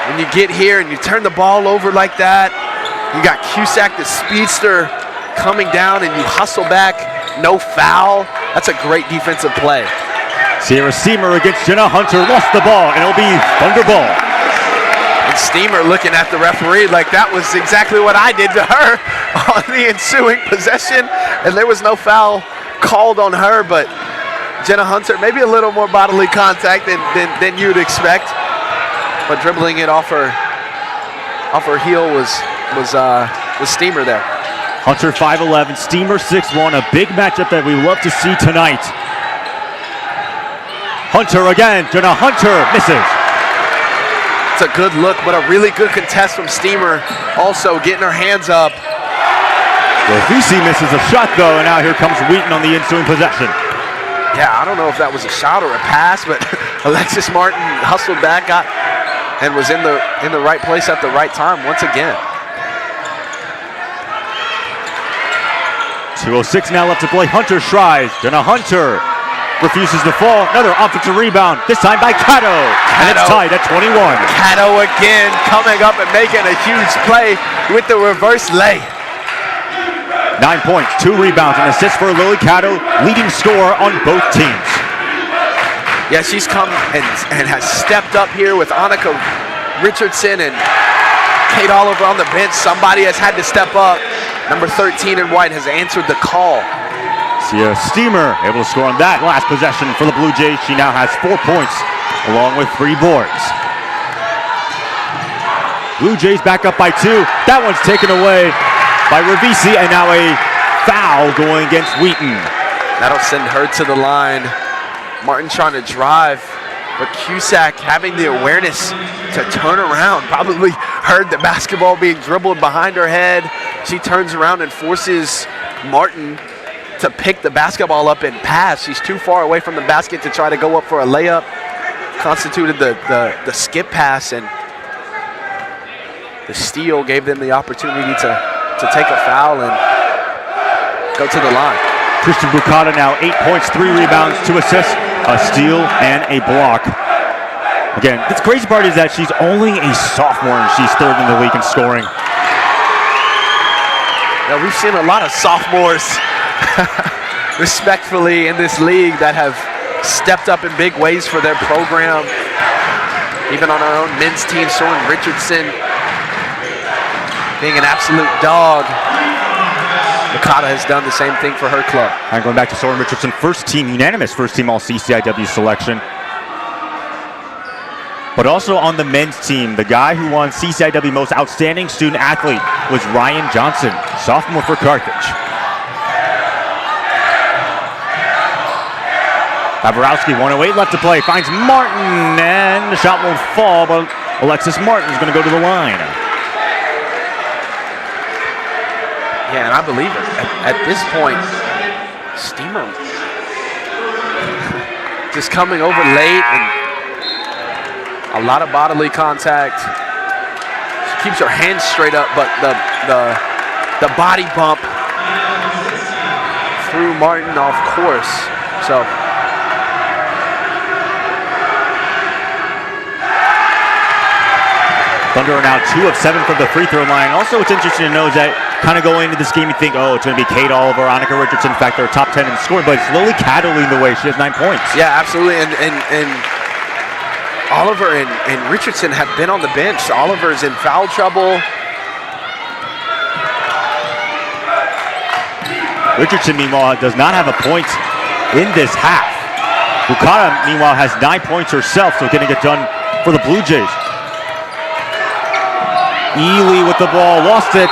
When you get here and you turn the ball over like that, you got Cusack, the speedster, coming down and you hustle back, no foul. That's a great defensive play. Sierra Steamer against Jenna Hunter, lost the ball, and it'll be Thunder ball. And Steamer looking at the referee like that was exactly what I did to her on the ensuing possession, and there was no foul called on her, but Jenna Hunter, maybe a little more bodily contact than you'd expect, but dribbling it off her heel was Steamer there. Hunter 5'11", Steamer 6'1", a big matchup that we love to see tonight. Hunter again, Jenna Hunter misses. It's a good look, but a really good contest from Steamer, also getting her hands up. Well, VC misses a shot though, and now here comes Wheaton on the ensuing possession. Yeah, I don't know if that was a shot or a pass, but Alexis Martin hustled back, and was in the right place at the right time once again. 2:06 now left to play. Hunter tries. Jenna Hunter refuses to fall. Another offensive rebound, this time by Cato. And it's tied at 21. Cato again coming up and making a huge play with the reverse lay. 9 points, 2 rebounds, and assists for Lily Cato, leading scorer on both teams. Yeah, she's come and has stepped up here with Annika Richardson and Kate Oliver on the bench. Somebody has had to step up. Number 13 in white has answered the call. Sierra Steamer able to score on that last possession for the Blue Jays. She now has 4 points along with 3 boards. Blue Jays back up by 2. That one's taken away by Ravisi, and now a foul going against Wheaton. That'll send her to the line. Martin trying to drive, but Cusack having the awareness to turn around. Probably heard the basketball being dribbled behind her head. She turns around and forces Martin to pick the basketball up and pass. She's too far away from the basket to try to go up for a layup. Constituted the skip pass, and the steal gave them the opportunity to take a foul and go to the line. Christian Bukata now 8 points, 3 rebounds, 2 assists, a steal, and a block. Again, the crazy part is that she's only a sophomore and she's third in the league in scoring. Now, we've seen a lot of sophomores, respectfully, in this league that have stepped up in big ways for their program. Even on our own men's team, Soren Richardson being an absolute dog. Mikata has done the same thing for her club. And going back to Soren Richardson, unanimous first team all CCIW selection. But also on the men's team, the guy who won CCIW Most Outstanding Student Athlete was Ryan Johnson, sophomore for Carthage. Baborowski, 1:08 left to play, finds Martin, and the shot won't fall, but Alexis Martin is going to go to the line. Yeah, and I believe it. At this point, Steamer just coming over late and a lot of bodily contact. She keeps her hands straight up, but the body bump threw Martin off course. So Thunder are now 2 of 7 from the free throw line. Also, what's interesting to know is that kind of going into this game, you think, oh, it's going to be Kate Oliver, Annika Richardson. In fact, they're top 10 in scoring, but it's Lily Cattle leading the way. She has 9 points. yeah, absolutely. And Oliver and Richardson have been on the bench. Oliver's in foul trouble. Richardson, meanwhile, does not have a point in this half. Bukata, meanwhile, has 9 points herself, so getting it done for the Blue Jays. Ely with the ball, lost it,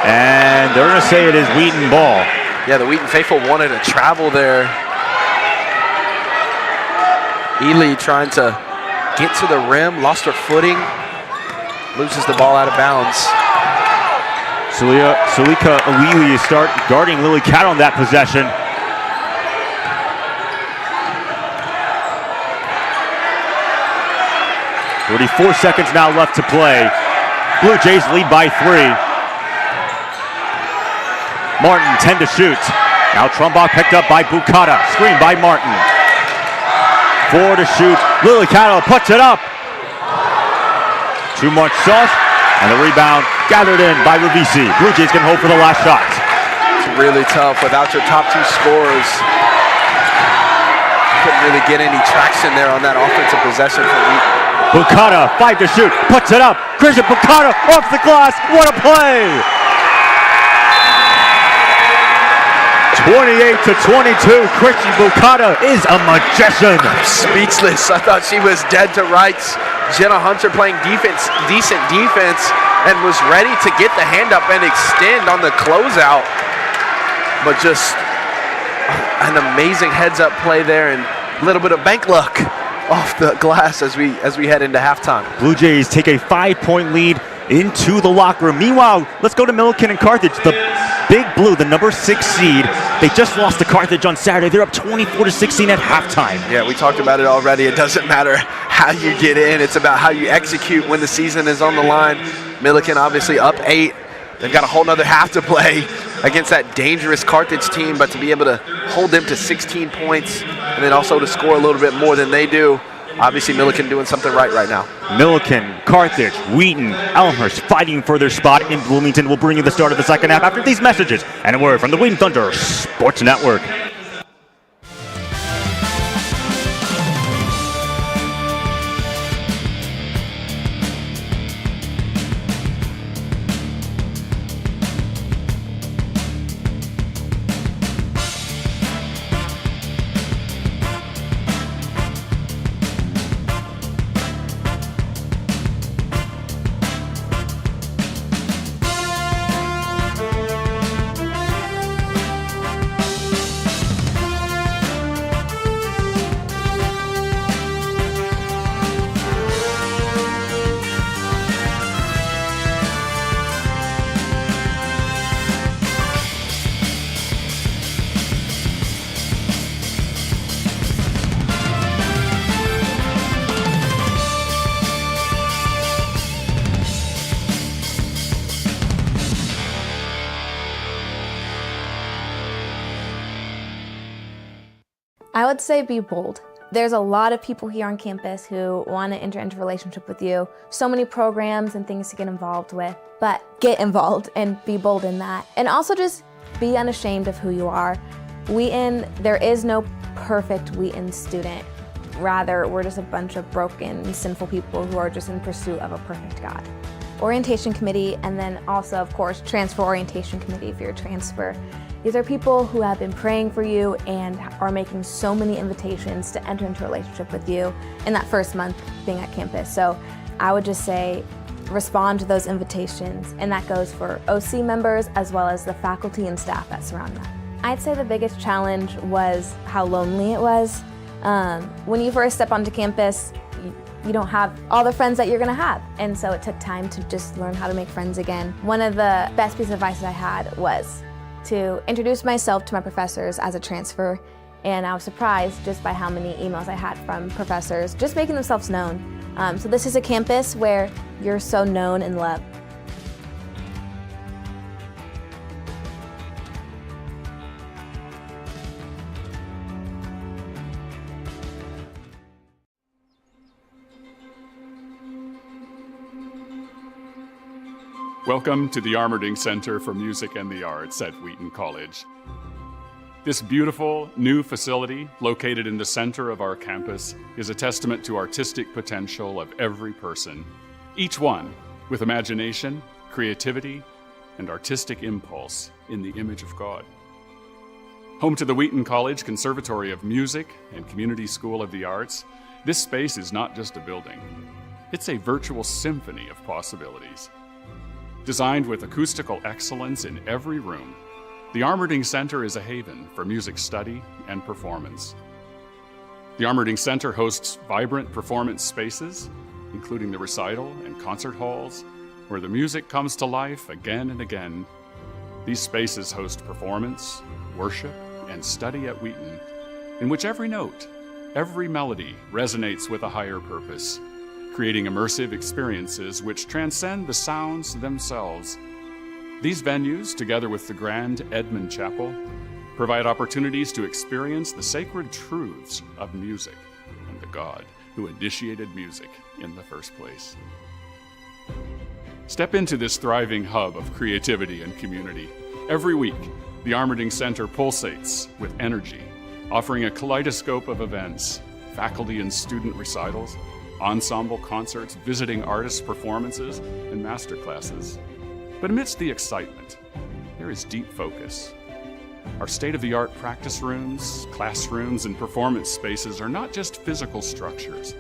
and they're going to say it is Wheaton ball. Yeah, the Wheaton faithful wanted to travel there. Ely trying to get to the rim, lost her footing, loses the ball out of bounds. Sulika Ely start guarding Lily Cat on that possession. .34 seconds now left to play. Blue Jays lead by 3. Martin, 10 to shoot. Now Trumbach picked up by Bukata. Screen by Martin. 4 to shoot. Lily Cattle puts it up. Too much sauce. And the rebound gathered in by Revisi. Blue Jays can hold for the last shot. It's really tough without your top 2 scorers. Couldn't really get any traction there on that offensive possession for Wheaton. Bukata, 5 to shoot, puts it up. Christian Bukata off the glass. What a play! 28 to 22. Christian Bukata is a magician. Speechless. I thought she was dead to rights. Jenna Hunter playing decent defense, and was ready to get the hand up and extend on the closeout. But just an amazing heads-up play there and a little bit of bank luck off the glass as we head into halftime. Blue Jays take a 5-point lead into the locker room. Meanwhile, let's go to Milliken and Carthage. The Big Blue, the number 6 seed, they just lost to Carthage on Saturday. They're up 24-16 at halftime. Yeah, we talked about it already. It doesn't matter how you get in. It's about how you execute when the season is on the line. Milliken obviously up 8. They've got a whole nother half to play against that dangerous Carthage team, but to be able to hold them to 16 points and then also to score a little bit more than they do, obviously Milliken doing something right now. Milliken, Carthage, Wheaton, Elmhurst fighting for their spot in Bloomington. We'll bring you the start of the second half after these messages and a word from the Wheaton Thunder Sports Network. I would say be bold. There's a lot of people here on campus who want to enter into a relationship with you. So many programs and things to get involved with, but get involved and be bold in that. And also just be unashamed of who you are. There is no perfect Wheaton student. Rather, we're just a bunch of broken, sinful people who are just in pursuit of a perfect God. Orientation committee, and then also, of course, transfer orientation committee if you're a transfer. These are people who have been praying for you and are making so many invitations to enter into a relationship with you in that first month being at campus. So I would just say respond to those invitations, and that goes for OC members as well as the faculty and staff that surround them. I'd say the biggest challenge was how lonely it was. When you first step onto campus, you don't have all the friends that you're gonna have. And so it took time to just learn how to make friends again. One of the best pieces of advice I had was to introduce myself to my professors as a transfer. And I was surprised just by how many emails I had from professors just making themselves known. So this is a campus where you're so known and loved. Welcome to the Armerding Center for Music and the Arts at Wheaton College. This beautiful new facility located in the center of our campus is a testament to artistic potential of every person, each one with imagination, creativity, and artistic impulse in the image of God. Home to the Wheaton College Conservatory of Music and Community School of the Arts, this space is not just a building. It's a virtual symphony of possibilities. Designed with acoustical excellence in every room, the Armerding Center is a haven for music study and performance. The Armerding Center hosts vibrant performance spaces, including the recital and concert halls, where the music comes to life again and again. These spaces host performance, worship, and study at Wheaton, in which every note, every melody resonates with a higher purpose, creating immersive experiences which transcend the sounds themselves. These venues, together with the Grand Edmund Chapel, provide opportunities to experience the sacred truths of music and the God who initiated music in the first place. Step into this thriving hub of creativity and community. Every week, the Armerding Center pulsates with energy, offering a kaleidoscope of events, faculty and student recitals, ensemble concerts, visiting artists' performances, and masterclasses. But amidst the excitement, there is deep focus. Our state-of-the-art practice rooms, classrooms, and performance spaces are not just physical structures,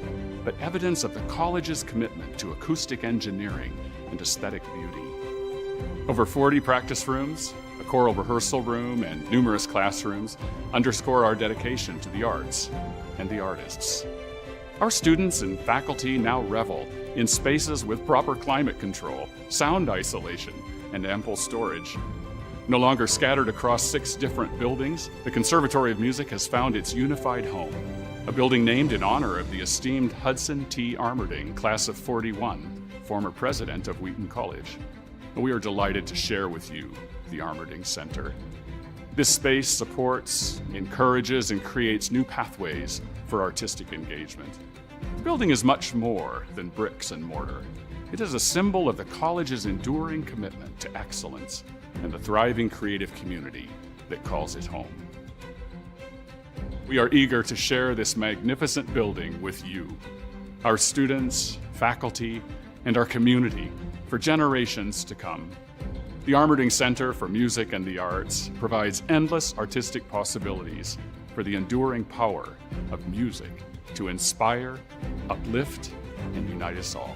but evidence of the college's commitment to acoustic engineering and aesthetic beauty. Over 40 practice rooms, a choral rehearsal room, and numerous classrooms underscore our dedication to the arts and the artists. Our students and faculty now revel in spaces with proper climate control, sound isolation, and ample storage. No longer scattered across 6 different buildings, the Conservatory of Music has found its unified home, a building named in honor of the esteemed Hudson T. Armerding, class of '41, former president of Wheaton College. We are delighted to share with you the Armerding Center. This space supports, encourages, and creates new pathways for artistic engagement. The building is much more than bricks and mortar. It is a symbol of the college's enduring commitment to excellence and the thriving creative community that calls it home. We are eager to share this magnificent building with you, our students, faculty, and our community for generations to come. The Armerding Center for Music and the Arts provides endless artistic possibilities for the enduring power of music to inspire, uplift, and unite us all.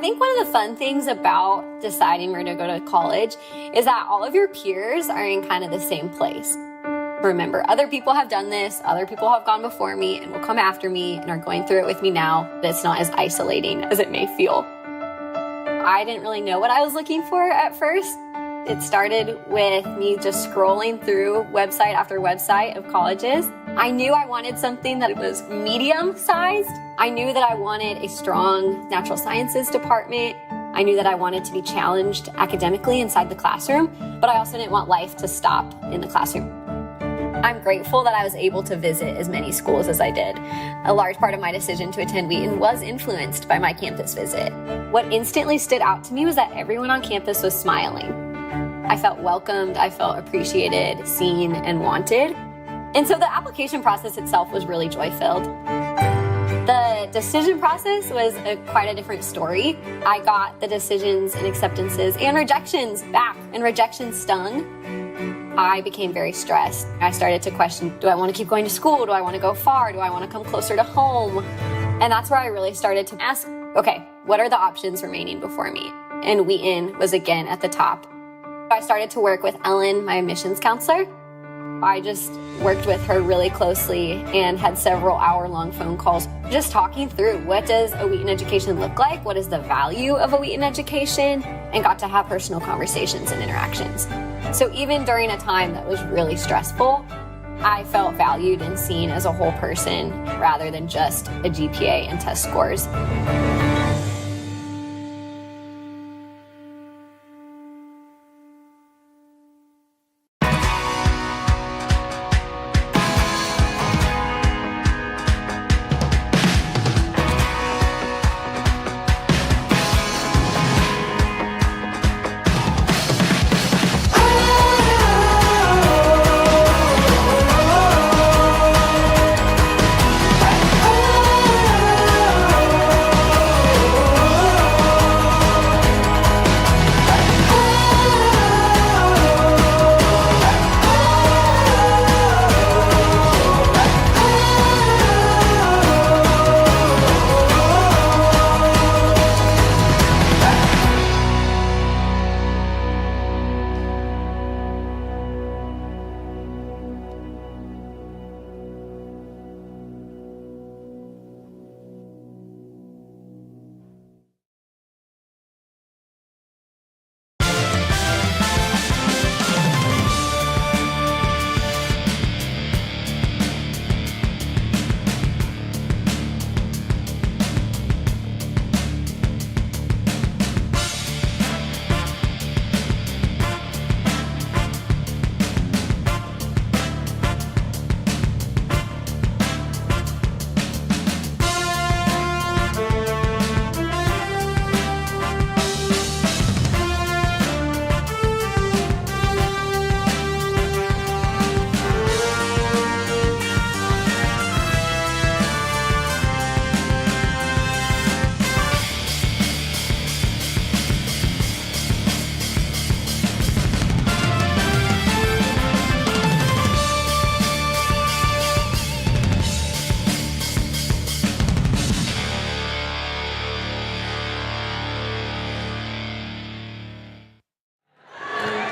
think one of the fun things about deciding where to go to college is that all of your peers are in kind of the same place. Remember, other people have done this, other people have gone before me and will come after me and are going through it with me now. It's not as isolating as it may feel. I didn't really know what I was looking for at first. It started with me just scrolling through website after website of colleges. I knew I wanted something that was medium-sized. I knew that I wanted a strong natural sciences department. I knew that I wanted to be challenged academically inside the classroom, but I also didn't want life to stop in the classroom. I'm grateful that I was able to visit as many schools as I did. A large part of my decision to attend Wheaton was influenced by my campus visit. What instantly stood out to me was that everyone on campus was smiling. I felt welcomed, I felt appreciated, seen, and wanted. And so the application process itself was really joy-filled. The decision process was quite a different story. I got the decisions and acceptances and rejections back, and rejections stung. I became very stressed. I started to question, do I want to keep going to school? Do I want to go far? Do I want to come closer to home? And that's where I really started to ask, okay, what are the options remaining before me? And Wheaton was again at the top. I started to work with Ellen, my admissions counselor. I just worked with her really closely and had several hour-long phone calls just talking through what does a Wheaton education look like, what is the value of a Wheaton education, and got to have personal conversations and interactions. So even during a time that was really stressful, I felt valued and seen as a whole person rather than just a GPA and test scores.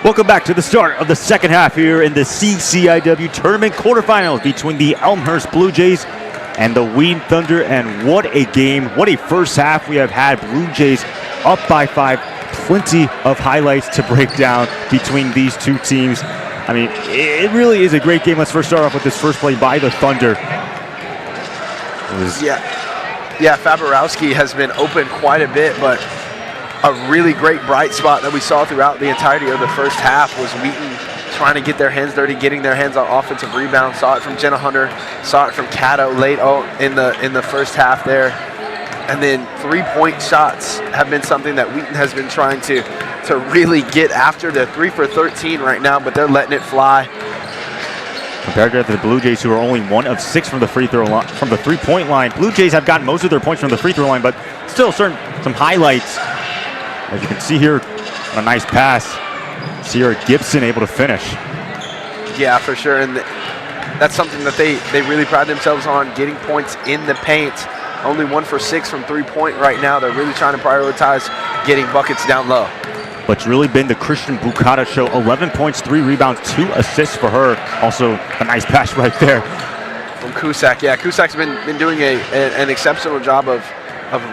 Welcome back to the start of the second half here in the CCIW Tournament quarterfinals between the Elmhurst Blue Jays and the Wheaton Thunder. And what a game, what a first half we have had. Blue Jays up by 5. Plenty of highlights to break down between these two teams. I mean, it really is a great game. Let's first start off with this first play by the Thunder. Yeah, Faborowski has been open quite a bit, but a really great bright spot that we saw throughout the entirety of the first half was Wheaton trying to get their hands dirty, getting their hands on offensive rebounds. Saw it from Jenna Hunter, saw it from Cato late in the first half there. And then three-point shots have been something that Wheaton has been trying to really get after. They're 3 for 13 right now, but they're letting it fly. Compared to the Blue Jays, who are only 1 of 6 from the free throw line, from the three-point line. Blue Jays have gotten most of their points from the free throw line, but still some highlights. As you can see here, a nice pass. Sierra Gibson able to finish. Yeah, for sure, and that's something that they really pride themselves on, getting points in the paint. only 1 for 6 from three-point right now. They're really trying to prioritize getting buckets down low. But it's really been the Christian Bukata show. 11 points, 3 rebounds, 2 assists for her. Also a nice pass right there. From Cusack. Yeah, Cusack's been doing an exceptional job of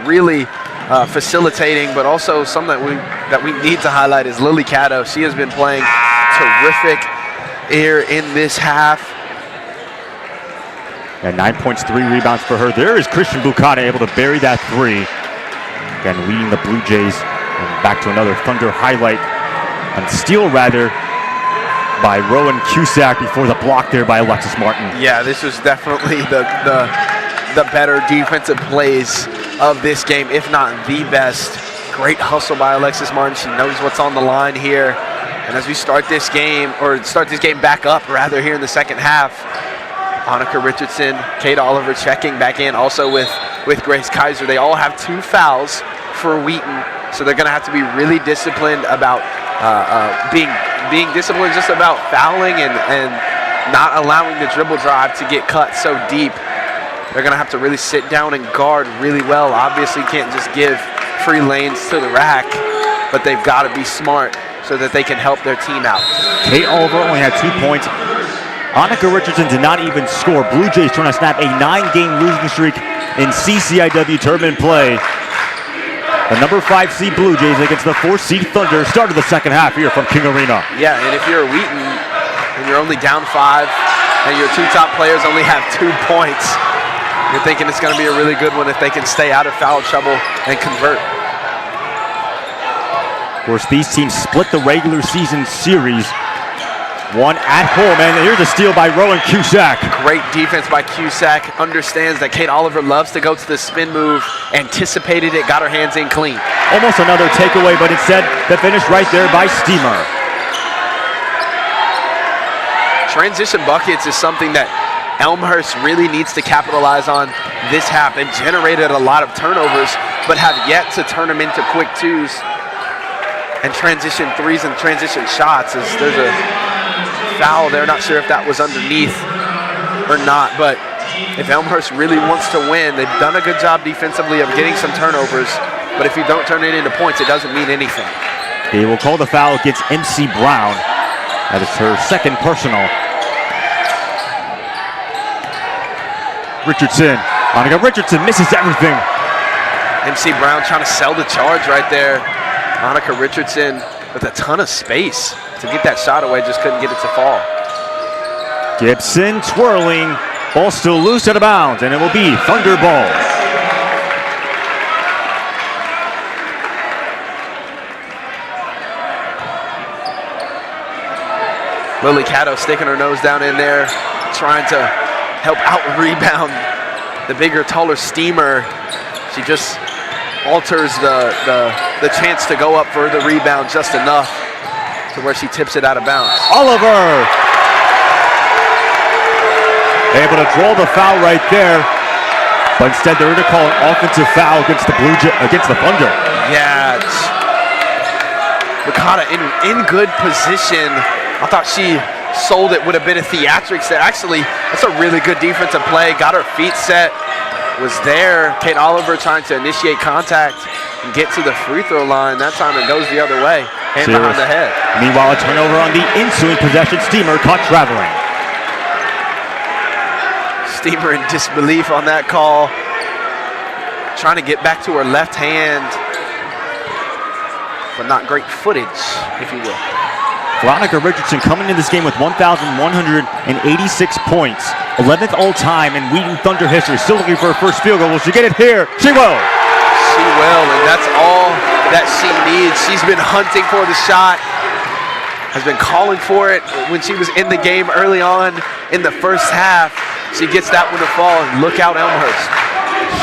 really facilitating, but also something that we need to highlight is Lily Caddo. She has been playing terrific here in this half. And 9 points, 3 rebounds for her. There is Christian Bukata able to bury that 3. Again, leading the Blue Jays. And back to another Thunder highlight. And steal, rather, by Rowan Cusack before the block there by Alexis Martin. Yeah, this was definitely the better defensive plays of this game, if not the best. Great hustle by Alexis Martin. She knows what's on the line here. And as we start this game back up, rather, here in the second half, Annika Richardson, Kate Oliver checking back in, also with Grace Kaiser. They all have 2 fouls for Wheaton, so they're going to have to be really disciplined about being disciplined just about fouling and not allowing the dribble drive to get cut so deep. They're going to have to really sit down and guard really well. Obviously can't just give free lanes to the rack, but they've got to be smart so that they can help their team out. Kate Oliver only had 2 points. Annika Richardson did not even score. Blue Jays trying to snap a 9-game losing streak in CCIW tournament play. The number 5 seed Blue Jays against the 4 seed Thunder started the second half here from King Arena. Yeah, and if you're a Wheaton and you're only down 5 and your 2 top players only have 2 points, you're thinking it's going to be a really good one if they can stay out of foul trouble and convert. Of course, these teams split the regular season series. One at home, and here's a steal by Rowan Cusack. Great defense by Cusack. Understands that Kate Oliver loves to go to the spin move. Anticipated it, got her hands in clean. Almost another takeaway, but instead the finish right there by Steamer. Transition buckets is something that Elmhurst really needs to capitalize on this half. They've generated a lot of turnovers, but have yet to turn them into quick 2s and transition 3s and transition shots. There's a foul there. Not sure if that was underneath or not, but if Elmhurst really wants to win, they've done a good job defensively of getting some turnovers, but if you don't turn it into points, it doesn't mean anything. They will call the foul against MC Brown. That is her second personal. Richardson. Annika Richardson misses everything. MC Brown trying to sell the charge right there. Annika Richardson with a ton of space to get that shot away, just couldn't get it to fall. Gibson twirling, ball still loose out of bounds, and it will be Thunder ball. Lily Caddo sticking her nose down in there, trying to help out rebound the bigger, taller Steamer. She just alters the chance to go up for the rebound just enough to where she tips it out of bounds. Oliver able to draw the foul right there, but instead they're going to call an offensive foul against the Thunder. Yeah, Bukata in good position. I thought she sold it with a bit of theatrics there. Actually, that's a really good defensive play. Got her feet set, was there. Kate Oliver trying to initiate contact and get to the free throw line. That time it goes the other way. Hand behind the head. Meanwhile, a turnover on the ensuing possession. Steamer caught traveling. Steamer in disbelief on that call. Trying to get back to her left hand, but not great footage, if you will. Veronica Richardson coming in this game with 1,186 points. 11th all-time in Wheaton Thunder history. Still looking for her first field goal. Will she get it here? She will. She will, and that's all that she needs. She's been hunting for the shot, has been calling for it when she was in the game early on in the first half. She gets that one to fall, and look out Elmhurst.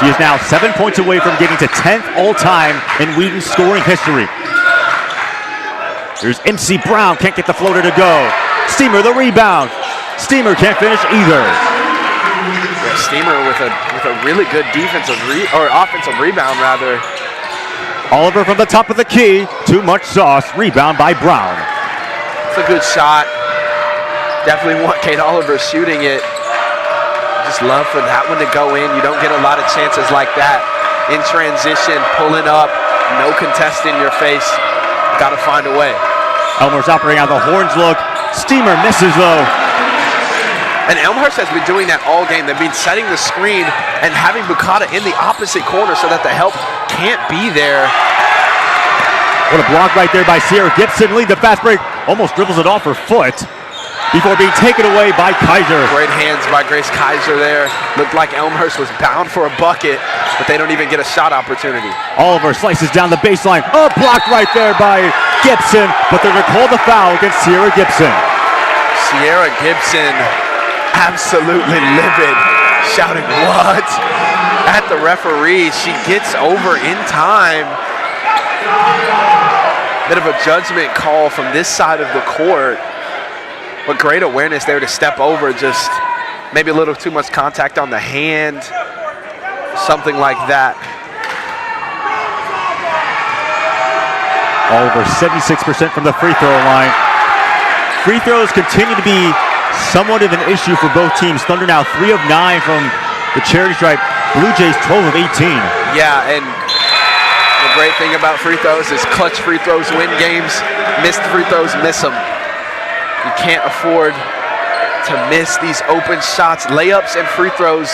She is now 7 points away from getting to 10th all-time in Wheaton scoring history. Here's MC Brown, can't get the floater to go. Steamer the rebound. Steamer can't finish either. Yeah, Steamer with a really good offensive rebound rather. Oliver from the top of the key. Too much sauce. Rebound by Brown. It's a good shot. Definitely want Kate Oliver shooting it. just love for that one to go in. You don't get a lot of chances like that in transition, pulling up, no contest in your face. Got to find a way. Elmhurst operating out the horns look. Steamer misses though. And Elmhurst has been doing that all game. They've been setting the screen and having Bukata in the opposite corner so that the help can't be there. What a block right there by Sierra Gibson. Lead the fast break. Almost dribbles it off her foot before being taken away by Kaiser. Great hands by Grace Kaiser there. Looked like Elmhurst was bound for a bucket, but they don't even get a shot opportunity. Oliver slices down the baseline. Oh, blocked right there by Gibson, but they're going to call the foul against Sierra Gibson. Sierra Gibson absolutely livid, shouting, "What?" at the referee. She gets over in time. Bit of a judgment call from this side of the court, but great awareness there to step over. Just maybe a little too much contact on the hand, something like that. Oliver 76% from the free throw line. Free throws continue to be somewhat of an issue for both teams. Thunder now 3 of 9 from the charity stripe. Blue Jays 12 of 18. Yeah, and the great thing about free throws is clutch free throws win games. Missed free throws miss them. You can't afford to miss these open shots. Layups and free throws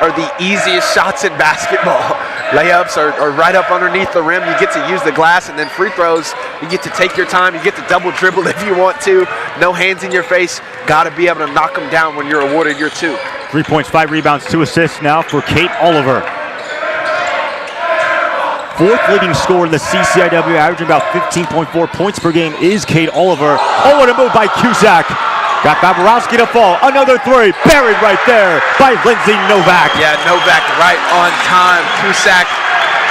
are the easiest shots in basketball. Layups are right up underneath the rim. You get to use the glass, and then free throws, you get to take your time. You get to double dribble if you want to. No hands in your face. Got to be able to knock them down when you're awarded your 2. 3 points, 5 rebounds, 2 assists now for Kate Oliver. 4th leading scorer in the CCIW, averaging about 15.4 points per game, is Kate Oliver. Oh, what a move by Cusack. Got Faborowski to fall. Another 3, buried right there by Lindsay Novak. Yeah, Novak right on time. Cusack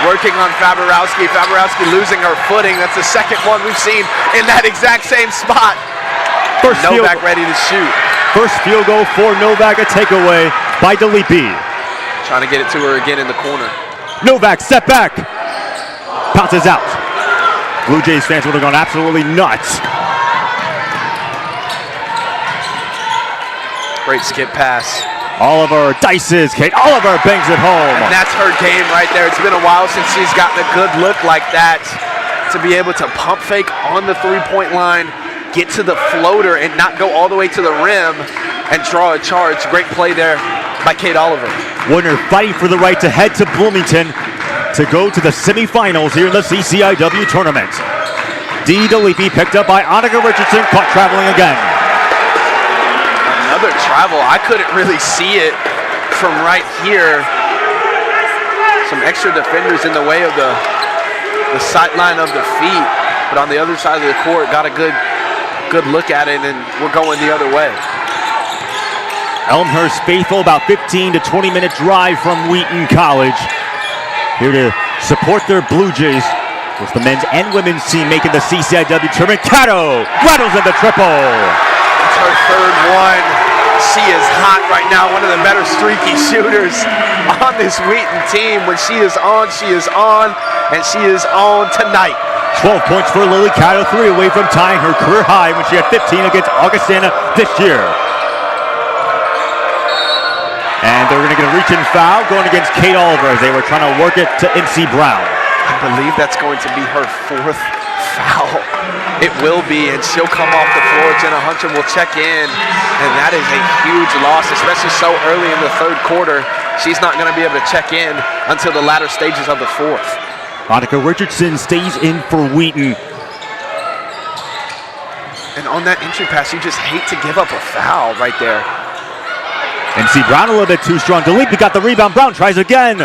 working on Faborowski. Faborowski losing her footing. That's the second one we've seen in that exact same spot. First Novak ready to shoot. First field goal for Novak, a takeaway by DeLippe. Trying to get it to her again in the corner. Novak, step back. Bounces out. Blue Jays fans would have gone absolutely nuts. Great skip pass. Oliver dices. Kate Oliver bangs it home. And that's her game right there. It's been a while since she's gotten a good look like that. To be able to pump fake on the 3-point line, get to the floater and not go all the way to the rim and draw a charge. Great play there by Kate Oliver. Winner fighting for the right to head to Bloomington to go to the semifinals here in the CCIW tournament. DeLippe picked up by Annika Richardson, caught traveling again. Another travel. I couldn't really see it from right here. Some extra defenders in the way of the sideline of the feet, but on the other side of the court, got a good look at it, and we're going the other way. Elmhurst faithful, about 15 to 20 minute drive from Wheaton College. Here to support their Blue Jays was the men's and women's team making the CCIW tournament. Cato rattles in the triple. It's her third one. She is hot right now, one of the better streaky shooters on this Wheaton team. When she is on, and she is on tonight. 12 points for Lily Cato, 3 away from tying her career high when she had 15 against Augustana this year. And they're going to get a reach-in foul going against Kate Oliver as they were trying to work it to MC Brown. I believe that's going to be her 4th foul. It will be, and she'll come off the floor. Jenna Hunter will check in, and that is a huge loss, especially so early in the 3rd quarter. She's not going to be able to check in until the latter stages of the 4th. Annika Richardson stays in for Wheaton. And on that entry pass, you just hate to give up a foul right there. MC Brown a little bit too strong. DeLippe got the rebound. Brown tries again.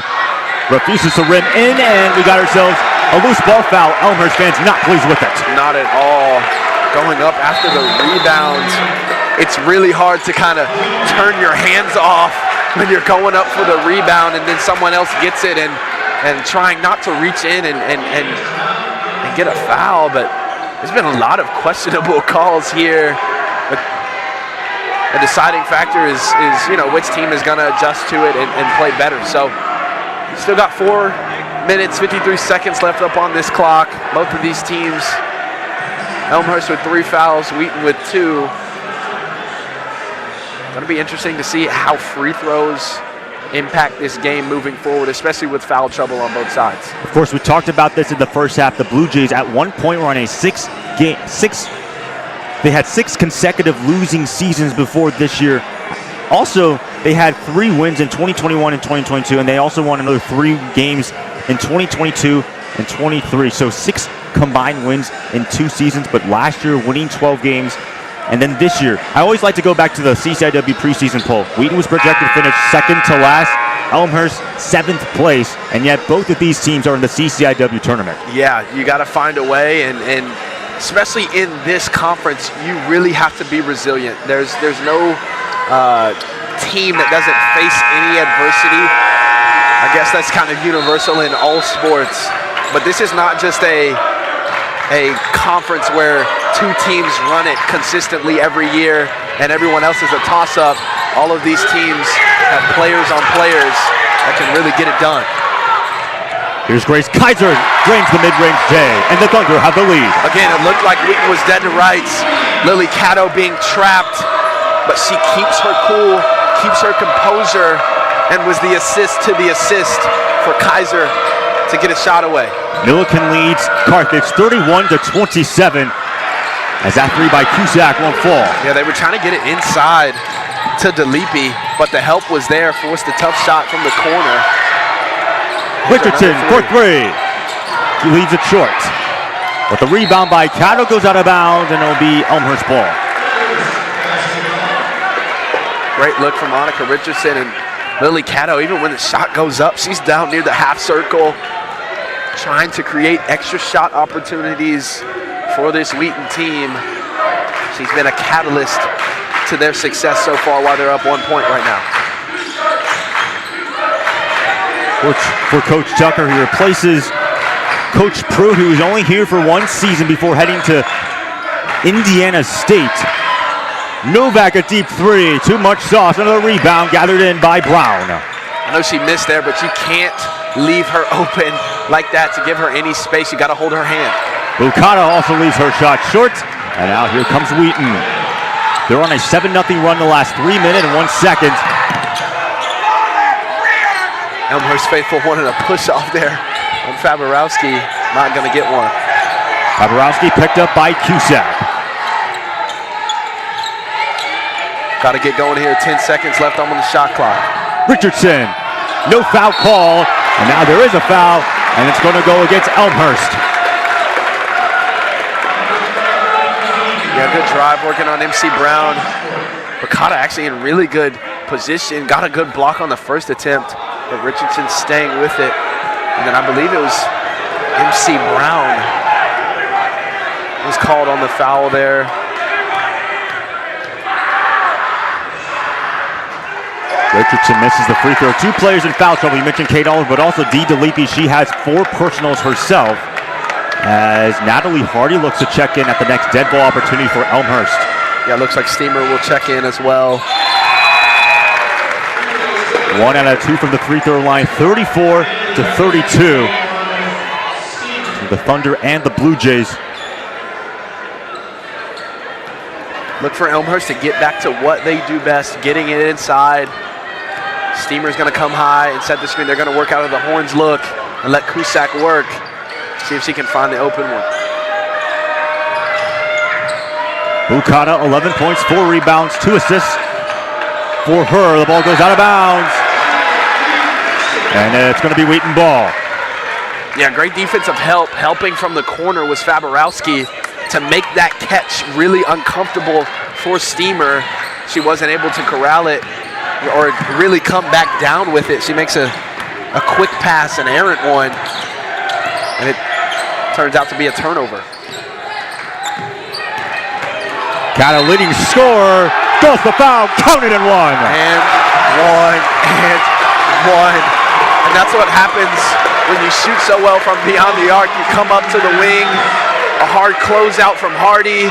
Refuses to rim in, and we got ourselves a loose ball foul. Elmhurst fans not pleased with it. Not at all. Going up after the rebound, it's really hard to kind of turn your hands off when you're going up for the rebound and then someone else gets it and trying not to reach in and get a foul. But there's been a lot of questionable calls here. A deciding factor is which team is going to adjust to it and play better. So still got 4 minutes, 53 seconds left up on this clock. Both of these teams, Elmhurst with 3 fouls, Wheaton with 2. Going to be interesting to see how free throws impact this game moving forward, especially with foul trouble on both sides. Of course, we talked about this in the first half. The Blue Jays at one point were on a they had 6 consecutive losing seasons before this year. Also, they had 3 wins in 2021 and 2022, and they also won another 3 games in 2022 and 23. So 6 combined wins in 2 seasons, but last year winning 12 games. And then this year, I always like to go back to the CCIW preseason poll. Wheaton was projected to finish second to last, Elmhurst 7th place, and yet both of these teams are in the CCIW tournament. Yeah, you got to find a way, and especially in this conference, you really have to be resilient. There's no team that doesn't face any adversity. I guess that's kind of universal in all sports, but this is not just a conference where 2 teams run it consistently every year and everyone else is a toss-up. All of these teams have players on players that can really get it done. Here's Grace Kaiser, drains the mid-range J, and the Thunder have the lead. Again, it looked like Wheaton was dead to rights. Lily Caddo being trapped, but she keeps her cool, keeps her composure, and was the assist to the assist for Kaiser to get a shot away. Milliken leads Carthage 31-27 as that 3 by Cusack won't fall. Yeah, they were trying to get it inside to DeLippe, but the help was there, forced a tough shot from the corner. Richardson for 3. He leaves it short. But the rebound by Caddo goes out of bounds, and it'll be Elmhurst ball. Great look from Monica Richardson, and Lily Caddo, even when the shot goes up, she's down near the half circle, trying to create extra shot opportunities for this Wheaton team. She's been a catalyst to their success so far while they're up 1 point right now. For Coach Tucker, he replaces Coach Pruitt, who was only here for 1 season before heading to Indiana State. Novak a deep 3, too much sauce, another rebound gathered in by Brown. I know she missed there, but you can't leave her open like that to give her any space. You got to hold her hand. Bukata also leaves her shot short, and now here comes Wheaton. They're on a 7-0 run the last 3 minutes and 1 second. Elmhurst faithful wanted a push off there on Faborowski, not going to get one. Faborowski picked up by Cusack. Got to get going here, 10 seconds left on the shot clock. Richardson, no foul call, and now there is a foul, and it's going to go against Elmhurst. Yeah, good drive working on MC Brown. Bukata actually in really good position, got a good block on the first attempt, but Richardson staying with it. And then I believe it was MC Brown was called on the foul there. Richardson misses the free throw. 2 players in foul trouble. You mentioned Kate Oliver, but also Dee DeLippe. She has 4 personals herself, as Natalie Hardy looks to check in at the next dead ball opportunity for Elmhurst. Yeah, looks like Steamer will check in as well. 1 out of 2 from the free throw line, 34-32. To the Thunder and the Blue Jays. Look for Elmhurst to get back to what they do best, getting it inside. Steamer's going to come high and set the screen. They're going to work out of the horns look and let Cusack work. See if she can find the open one. Bukata, 11 points, 4 rebounds, 2 assists for her. The ball goes out of bounds. And it's going to be Wheaton ball. Yeah, great defensive help. Helping from the corner was Faborowski to make that catch really uncomfortable for Steamer. She wasn't able to corral it or really come back down with it. She makes a quick pass, an errant one, and it turns out to be a turnover. Catalytic score, does the foul, counted and 1. And 1, and 1. And that's what happens when you shoot so well from beyond the arc. You come up to the wing, a hard closeout from Hardy.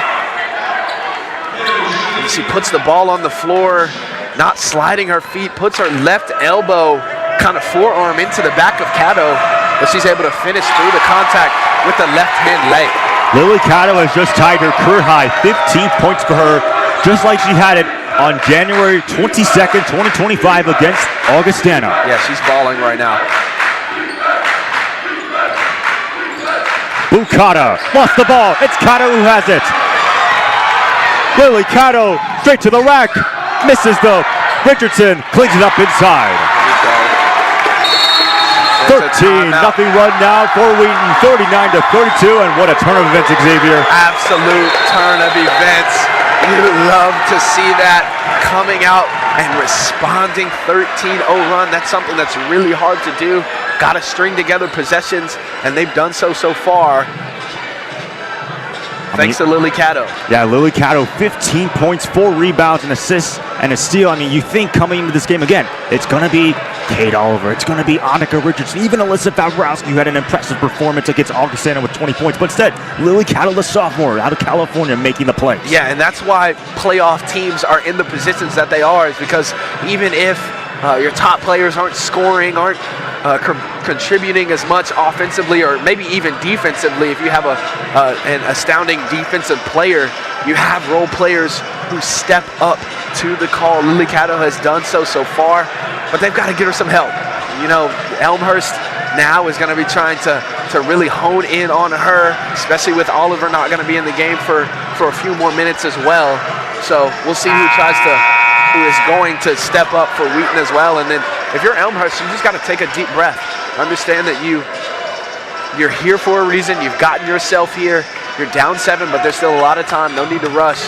And she puts the ball on the floor, not sliding her feet, puts her left elbow, kind of forearm into the back of Caddo, but she's able to finish through the contact with the left hand leg. Lily Caddo has just tied her career high, 15 points for her, just like she had it on January 22nd, 2025 against Augustana. Yeah, she's balling right now. Bukata lost the ball. It's Kato who has it. Lily Kato straight to the rack. Misses though. Richardson cleans it up inside. 13-0 run now for Wheaton, 39-32, and what a turn of events, Xavier. Absolute turn of events. You love to see that coming out and responding. 13-0 run. That's something that's really hard to do. Got to string together possessions, and they've done so far. Thanks to Lily Cato. Yeah, Lily Cato, 15 points, 4 rebounds, and assists, and a steal. I mean, you think coming into this game again, it's going to be Kate Oliver, it's going to be Annika Richardson, even Alyssa Fabrowski, who had an impressive performance against Augustana with 20 points. But instead, Lily Cato, the sophomore out of California, making the plays. Yeah, and that's why playoff teams are in the positions that they are, is because even if your top players aren't scoring, aren't contributing as much offensively or maybe even defensively, if you have an astounding defensive player, you have role players who step up to the call. Lily Cato has done so far, but they've got to get her some help. You know, Elmhurst now is going to be trying to really hone in on her, especially with Oliver not going to be in the game for a few more minutes as well. So we'll see who is going to step up for Wheaton as well. And then if you're Elmhurst, you just got to take a deep breath. Understand that you're here for a reason. You've gotten yourself here. You're down 7, but there's still a lot of time. No need to rush.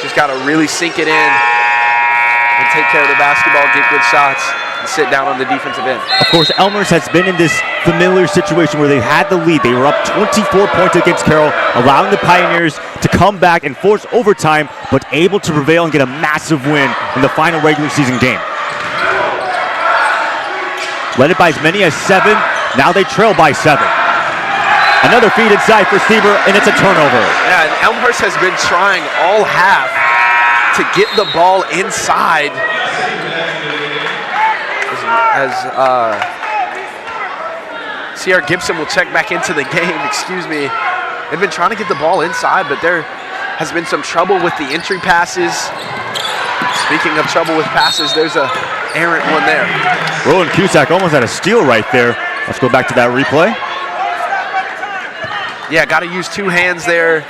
Just got to really sink it in and take care of the basketball, get good shots, and sit down on the defensive end. Of course, Elmhurst has been in this familiar situation where they had the lead. They were up 24 points against Carroll, allowing the Pioneers to come back and force overtime, but able to prevail and get a massive win in the final regular season game. Led it by as many as 7. Now they trail by 7. Another feed inside for Stieber, and it's a turnover. Yeah, and Elmhurst has been trying all half to get the ball inside. As Sierra Gibson will check back into the game, excuse me. They've been trying to get the ball inside, but there has been some trouble with the entry passes. Speaking of trouble with passes, there's a errant one there. Rowan Cusack almost had a steal right there. Let's go back to that replay. Yeah, got to use 2 hands there,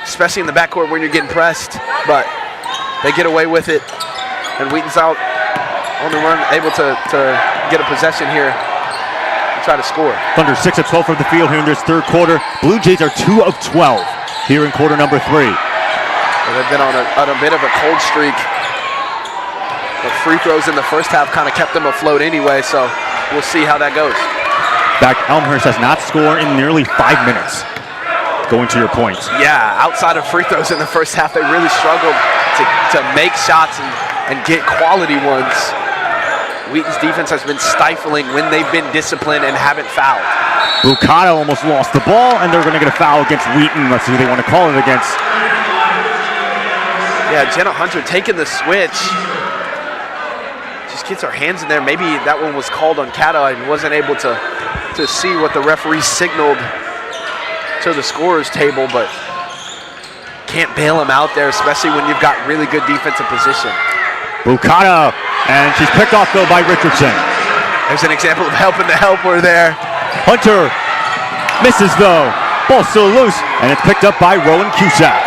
especially in the backcourt when you're getting pressed, but they get away with it, and Wheaton's out on the run, able to get a possession here and try to score. Thunder 6 of 12 from the field here in this third quarter. Blue Jays are 2 of 12 here in quarter number 3. Well, they've been on a bit of a cold streak. The free throws in the first half kind of kept them afloat anyway, so we'll see how that goes. In fact, Elmhurst has not scored in nearly 5 minutes. Going to your point. Yeah, outside of free throws in the first half, they really struggled to make shots and get quality ones. Wheaton's defense has been stifling when they've been disciplined and haven't fouled. Bukata almost lost the ball, and they're going to get a foul against Wheaton. Let's see who they want to call it against. Yeah, Jenna Hunter taking the switch. Just gets her hands in there. Maybe that one was called on Cato. I wasn't able to see what the referee signaled to the scorer's table, but can't bail him out there, especially when you've got really good defensive position. Bukata, and she's picked off though by Richardson. There's an example of helping the helper there. Hunter misses though. Ball still loose, and it's picked up by Rowan Cusack.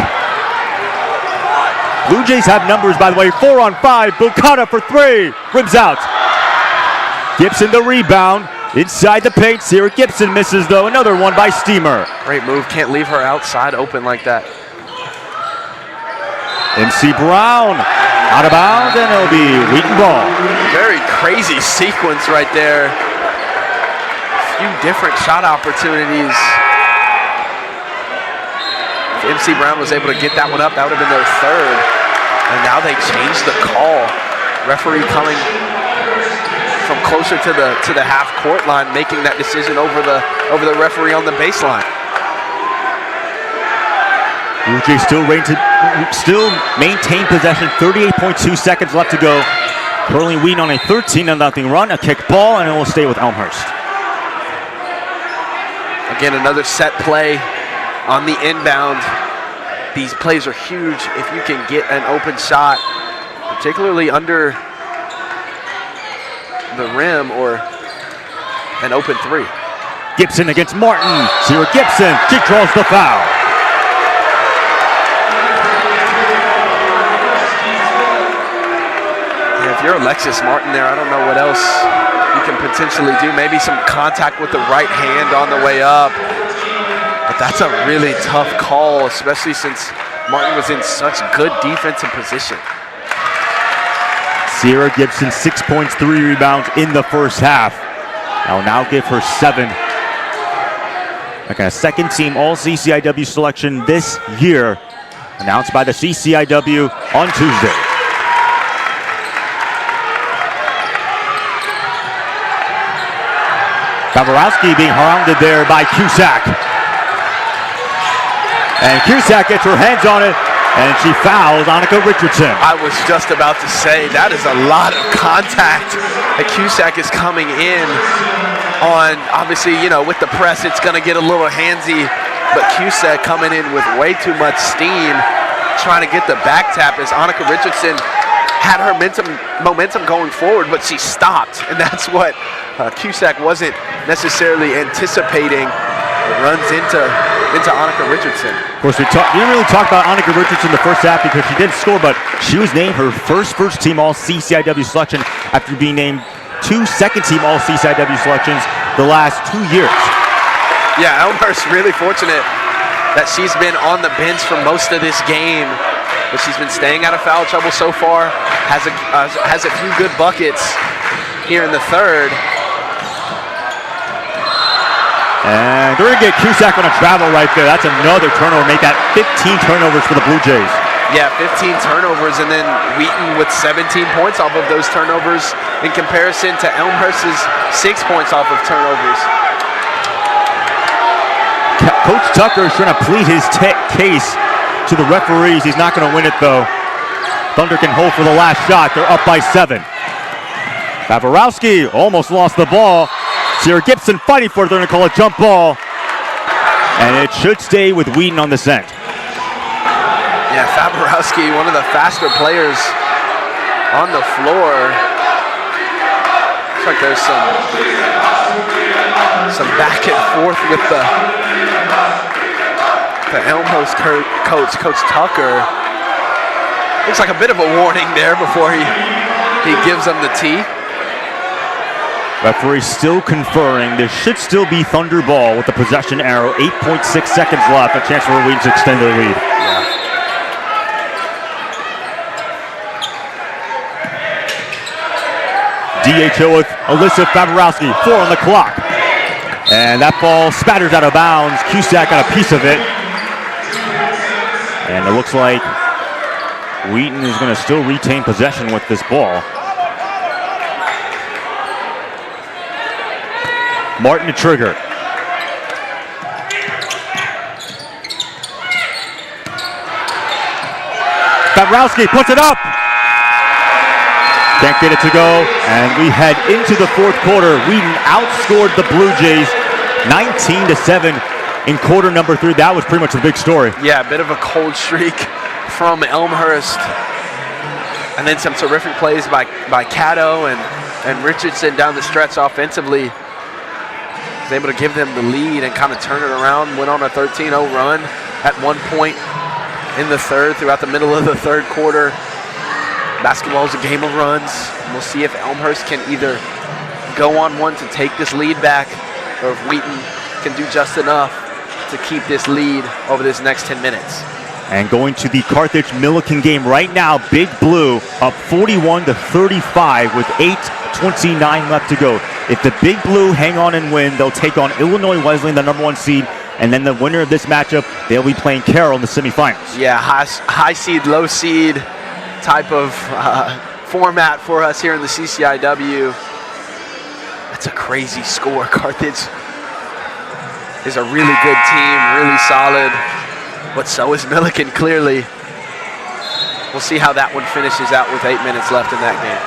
Blue Jays have numbers, by the way, 4 on 5. Bukata for 3, rims out. Gibson the rebound. Inside the paint, Sierra Gibson misses though. Another one by Steamer. Great move, can't leave her outside open like that. MC Brown out of bounds, and it'll be Wheaton ball. Very crazy sequence right there. A few different shot opportunities. If MC Brown was able to get that one up, that would have been their 3rd. And now they changed the call. Referee coming from closer to the half-court line, making that decision over the referee on the baseline. Blue Jays still maintain possession. 38.2 seconds left to go. Currently Wheaton on a 13-0 run. A kick ball, and it will stay with Elmhurst. Again, another set play on the inbound. these plays are huge if you can get an open shot, particularly under the rim or an open three. Gibson against Martin. Sierra Gibson, she draws the foul. Yeah, if you're Alexis Martin there, I don't know what else you can potentially do. Maybe some contact with the right hand on the way up. But that's a really tough call, especially since Martin was in such good defensive position. Sierra Gibson, 6 points, 3 rebounds in the first half. I'll now give her 7. Like a second team all CCIW selection this year, announced by the CCIW on Tuesday. Gaborowski being hounded there by Cusack. And Cusack gets her hands on it, and she fouls Annika Richardson. I was just about to say, that is a lot of contact that Cusack is coming in on. Obviously, you know, with the press, it's going to get a little handsy, but Cusack coming in with way too much steam, trying to get the back tap as Annika Richardson had her momentum going forward, but she stopped, and that's what Cusack wasn't necessarily anticipating. Runs into Annika Richardson. Of course, we didn't really talk about Annika Richardson in the first half because she didn't score, but she was named her first team all CCIW selection after being named 2 second-team all CCIW selections the last 2 years. Yeah, Elmhurst really fortunate that she's been on the bench for most of this game, but she's been staying out of foul trouble so far. Has a few good buckets here in the third. And they're going to get Cusack on a travel right there. That's another turnover. Make that 15 turnovers for the Blue Jays. Yeah, 15 turnovers, and then Wheaton with 17 points off of those turnovers in comparison to Elmhurst's 6 points off of turnovers. Coach Tucker is trying to plead his case to the referees. He's not going to win it, though. Thunder can hold for the last shot. They're up by 7. Gaborowski almost lost the ball. Sierra Gibson fighting for it. They're going to call a jump ball. And it should stay with Wheaton on this end. Yeah, Gaborowski, one of the faster players on the floor. Looks like there's some back and forth with the Elmhurst coach, Coach Tucker. Looks like a bit of a warning there before he gives them the tee. Referee still conferring. There should still be Thunder ball with the possession arrow. 8.6 seconds left. A chance for Wheaton to extend their lead. DHO with Alyssa Gaborowski. 4 on the clock. And that ball spatters out of bounds. Cusack got a piece of it. And it looks like Wheaton is going to still retain possession with this ball. Martin to trigger. Gaborowski puts it up. Can't get it to go. And we head into the fourth quarter. Wheaton outscored the Blue Jays 19-7 in quarter number 3. That was pretty much the big story. Yeah, a bit of a cold streak from Elmhurst. And then some terrific plays by Cato and Richardson down the stretch offensively. Able to give them the lead and kind of turn it around. Went on a 13-0 run at one point in the third, throughout the middle of the third quarter. Basketball is a game of runs. We'll see if Elmhurst can either go on one to take this lead back, or if Wheaton can do just enough to keep this lead over this next 10 minutes. And going to the Carthage-Milliken game right now, Big Blue up 41-35 with 8:29 left to go. If the Big Blue hang on and win, they'll take on Illinois Wesleyan, the #1 seed, and then the winner of this matchup, they'll be playing Carroll in the semifinals. Yeah, high seed, low seed type of format for us here in the CCIW. That's a crazy score. Carthage is a really good team, really solid, but so is Milliken, clearly. We'll see how that one finishes out with 8 minutes left in that game.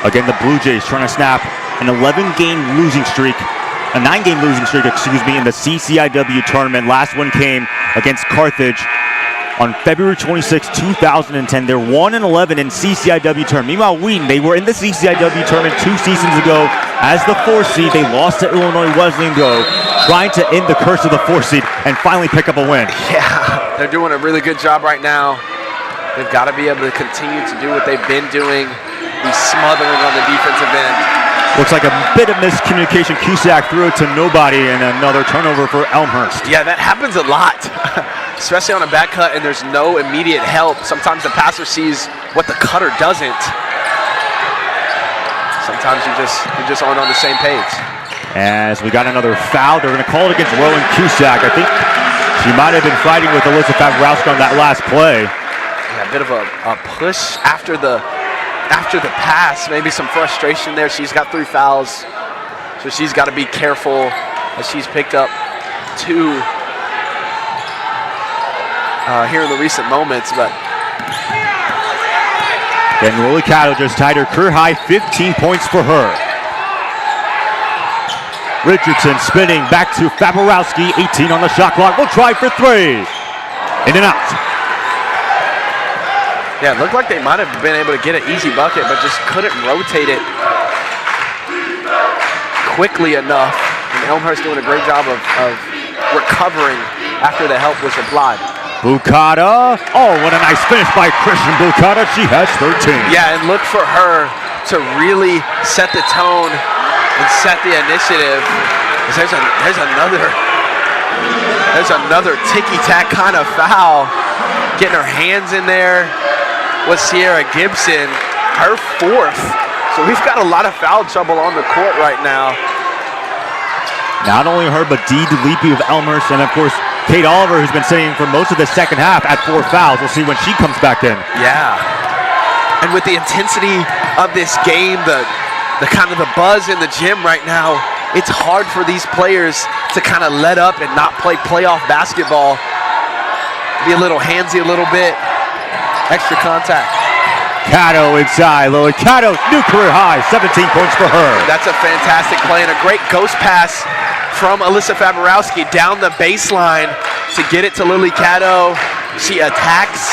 Again, the Blue Jays trying to snap an 9-game losing streak, in the CCIW tournament. Last one came against Carthage. on February 26, 2010. They're 1-11 in CCIW tournament. Meanwhile, Wheaton, they were in the CCIW tournament 2 seasons ago as the 4th seed. They lost to Illinois Wesleyan, though, trying to end the curse of the 4th seed and finally pick up a win. Yeah, they're doing a really good job right now. They've got to be able to continue to do what they've been doing, be smothering on the defensive end. Looks like a bit of miscommunication. Cusack threw it to nobody, and another turnover for Elmhurst. Yeah, that happens a lot, especially on a back cut and there's no immediate help. Sometimes the passer sees what the cutter doesn't. Sometimes you just aren't on the same page. As we got another foul, they're going to call it against Rowan Cusack. I think she might have been fighting with Alyssa Favorowski on that last play. Yeah, a bit of a push after the pass, maybe some frustration there. She's got 3 fouls, so she's got to be careful as she's picked up 2 here in the recent moments. But then Lily Catto just tied her career high 15 points for her. Richardson spinning back to Favorowski, 18 on the shot clock. Will try for 3. In and out. yeah, it looked like they might have been able to get an easy bucket, but just couldn't rotate it quickly enough. And Elmhurst doing a great job of recovering after the help was applied. Bukata. Oh, what a nice finish by Christian Bukata. She has 13. Yeah, and look for her to really set the tone and set the initiative. There's another ticky-tack kind of foul. Getting her hands in there was Sierra Gibson, her 4th. So we've got a lot of foul trouble on the court right now. Not only her, but Dee DeLippe of Elmhurst, and of course, Kate Oliver, who's been sitting for most of the second half at 4 fouls. We'll see when she comes back in. Yeah. And with the intensity of this game, the kind of the buzz in the gym right now, it's hard for these players to kind of let up and not play playoff basketball. Be a little handsy a little bit. Extra contact. Catto inside. Lily Catto, new career high, 17 points for her. That's a fantastic play and a great ghost pass from Alyssa Favorowski down the baseline to get it to Lily Catto. She attacks,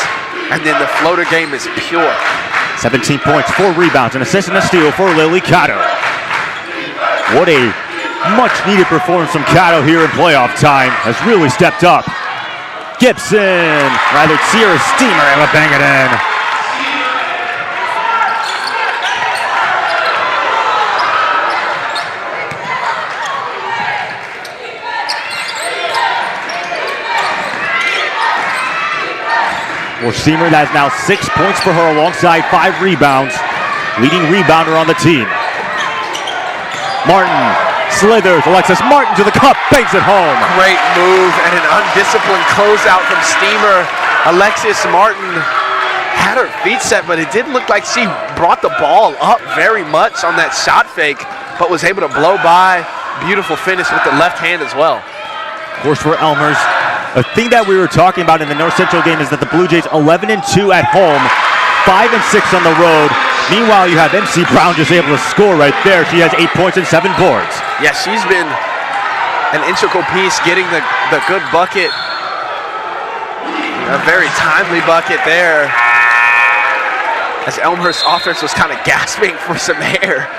and then the floater game is pure. 17 points, 4 rebounds, an assist and a steal for Lily Catto. What a much-needed performance from Catto here in playoff time. Has really stepped up. Gibson, rather Sierra Steamer, able to bang it in. For Steamer, that's now 6 points for her alongside 5 rebounds. Leading rebounder on the team. Martin slithers. Alexis Martin to the cup, banks it home. Great move and an undisciplined closeout from Steamer. Alexis Martin had her feet set, but it didn't look like she brought the ball up very much on that shot fake, but was able to blow by. Beautiful finish with the left hand as well. Of course, for Elmhurst, a thing that we were talking about in the North Central game is that the Blue Jays 11-2 at home, 5-6 on the road. Meanwhile, you have MC Brown just able to score right there. She has 8 points and 7 boards. Yeah, she's been an integral piece getting the good bucket. A very timely bucket there as Elmhurst's offense was kind of gasping for some air.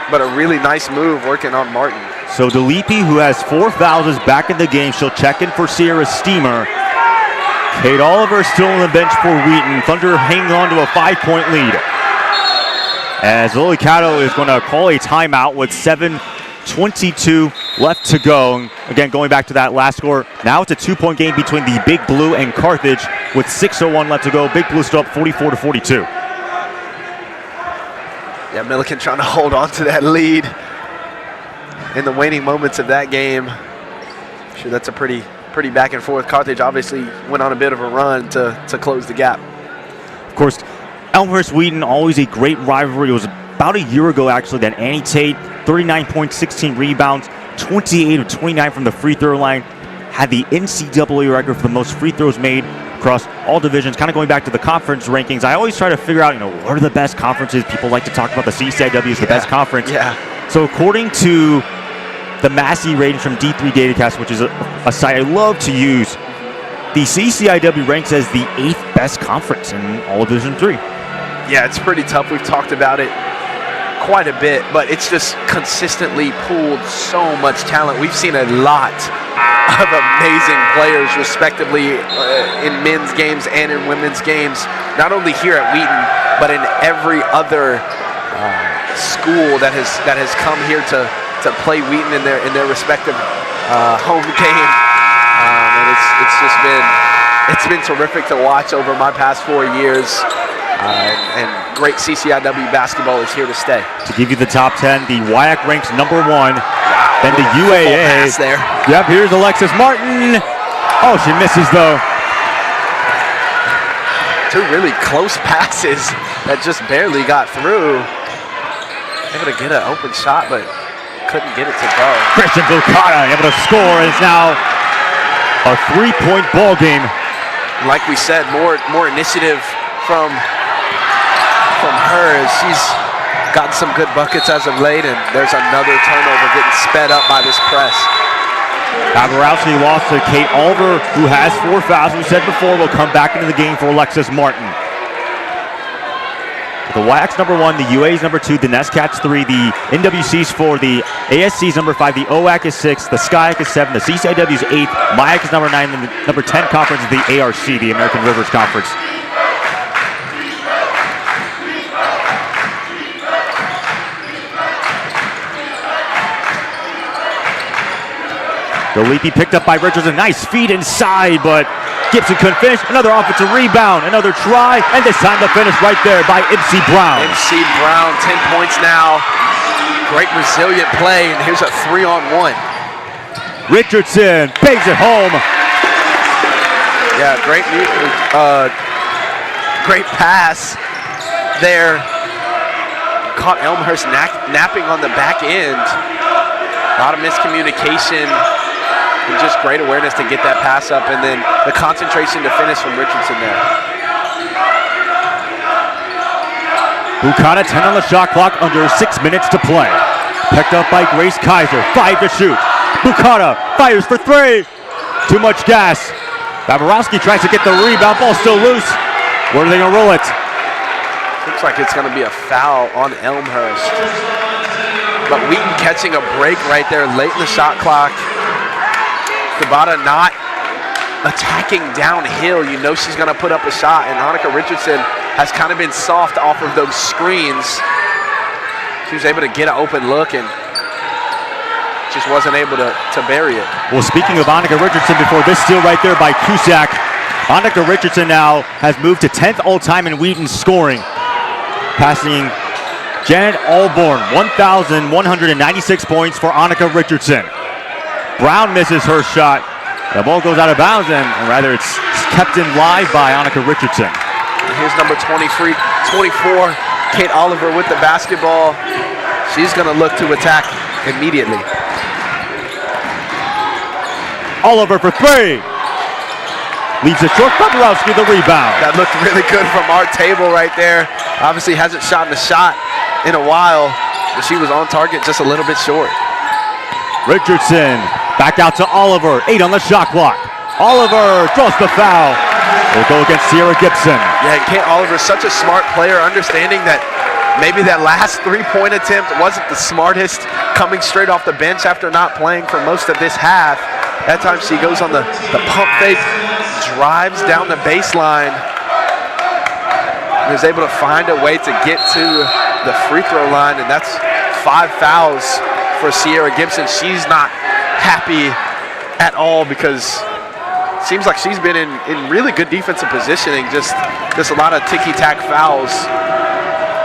But a really nice move working on Martin. So DeLippe, who has 4 fouls, is back in the game. She'll check in for Sierra Steamer. Kate Oliver still on the bench for Wheaton. Thunder hanging on to a 5-point lead. As Lily Catto is going to call a timeout with 7:22 left to go. And again, going back to that last score, now it's a 2-point game between the Big Blue and Carthage with 6:01 left to go. Big Blue still up 44-42. Yeah, Milliken trying to hold on to that lead in the waning moments of that game. Sure, that's a pretty back and forth. Carthage obviously went on a bit of a run to close the gap. Of course, Elmhurst Wheaton, always a great rivalry. It was about a year ago actually that Annie Tate, 39 points, 16 rebounds, 28 of 29 from the free throw line, had the NCAA record for the most free throws made across all divisions. Kind of going back to the conference rankings, I always try to figure out, what are the best conferences? People like to talk about the CCIW as the best conference. Yeah. So according to the Massey ratings from D3 Datacast, which is a site I love to use, the CCIW ranks as the 8th best conference in all of Division III. Yeah, it's pretty tough. We've talked about it quite a bit, but it's just consistently pooled so much talent. We've seen a lot of amazing players, respectively, in men's games and in women's games, not only here at Wheaton, but in every other school that has come here to play Wheaton in their respective home game. And it's been terrific to watch over my past 4 years. And great CCIW basketball is here to stay. To give you the top 10, the WIAC ranks number 1. Then the UAA. Pass there. Yep, here's Alexis Martin. Oh, she misses though. 2 really close passes that just barely got through. Able to get an open shot, but couldn't get it to go. Christian Bukata able to score, and it's now a 3-point ball game. Like we said, more initiative from her as she's gotten some good buckets as of late, and there's another turnover getting sped up by this press. Babarowski lost to Kate Oliver, who has 4 fouls. We said before, will come back into the game for Alexis Martin. The WIAC's number 1, the UA's number 2, the NESCAT's 3, the NWC's 4, the ASC's number 5, the OAC is 6, the SCIAC is 7, the CCIW's 8, MIAC is number 9, and the number 10 conference is the ARC, the American Rivers Conference. Galipi picked up by Richards, a nice feed inside, but Gibson couldn't finish. Another offensive rebound, another try, and this time the finish right there by MC Brown. MC Brown, 10 points now. Great resilient play, and here's a 3-on-1. Richardson bangs it home. Yeah, great pass there. Caught Elmhurst napping on the back end. A lot of miscommunication. And just great awareness to get that pass up, and then the concentration to finish from Richardson there. Bukata 10 on the shot clock, under 6 minutes to play. Picked up by Grace Kaiser, 5 to shoot. Bukata fires for 3. Too much gas. Babarowski tries to get the rebound, ball still loose. Where are they gonna roll it? Looks like it's gonna be a foul on Elmhurst. But Wheaton catching a break right there late in the shot clock. Tabata not attacking downhill. You know she's going to put up a shot, and Annika Richardson has kind of been soft off of those screens. She was able to get an open look and just wasn't able to bury it. Well, speaking of Annika Richardson, before this steal right there by Cusack, Annika Richardson now has moved to 10th all-time in Wheaton scoring, passing Janet Alborn. 1,196 points for Annika Richardson. Brown misses her shot. The ball goes out of bounds, and rather it's kept in live by Annika Richardson. Here's number 24, Kate Oliver with the basketball. She's going to look to attack immediately. Oliver for 3. Leaves it short. Babarowski the rebound. That looked really good from our table right there. Obviously hasn't shot the shot in a while, but she was on target just a little bit short. Richardson back out to Oliver. 8 on the shot clock. Oliver draws the foul. It'll go against Sierra Gibson. Yeah, Kate Oliver, such a smart player, understanding that maybe that last 3-point attempt wasn't the smartest, coming straight off the bench after not playing for most of this half. That time she goes on the pump fake, drives down the baseline, and is able to find a way to get to the free throw line, and that's 5 fouls for Sierra Gibson. She's not happy at all because it seems like she's been in really good defensive positioning, just a lot of ticky-tack fouls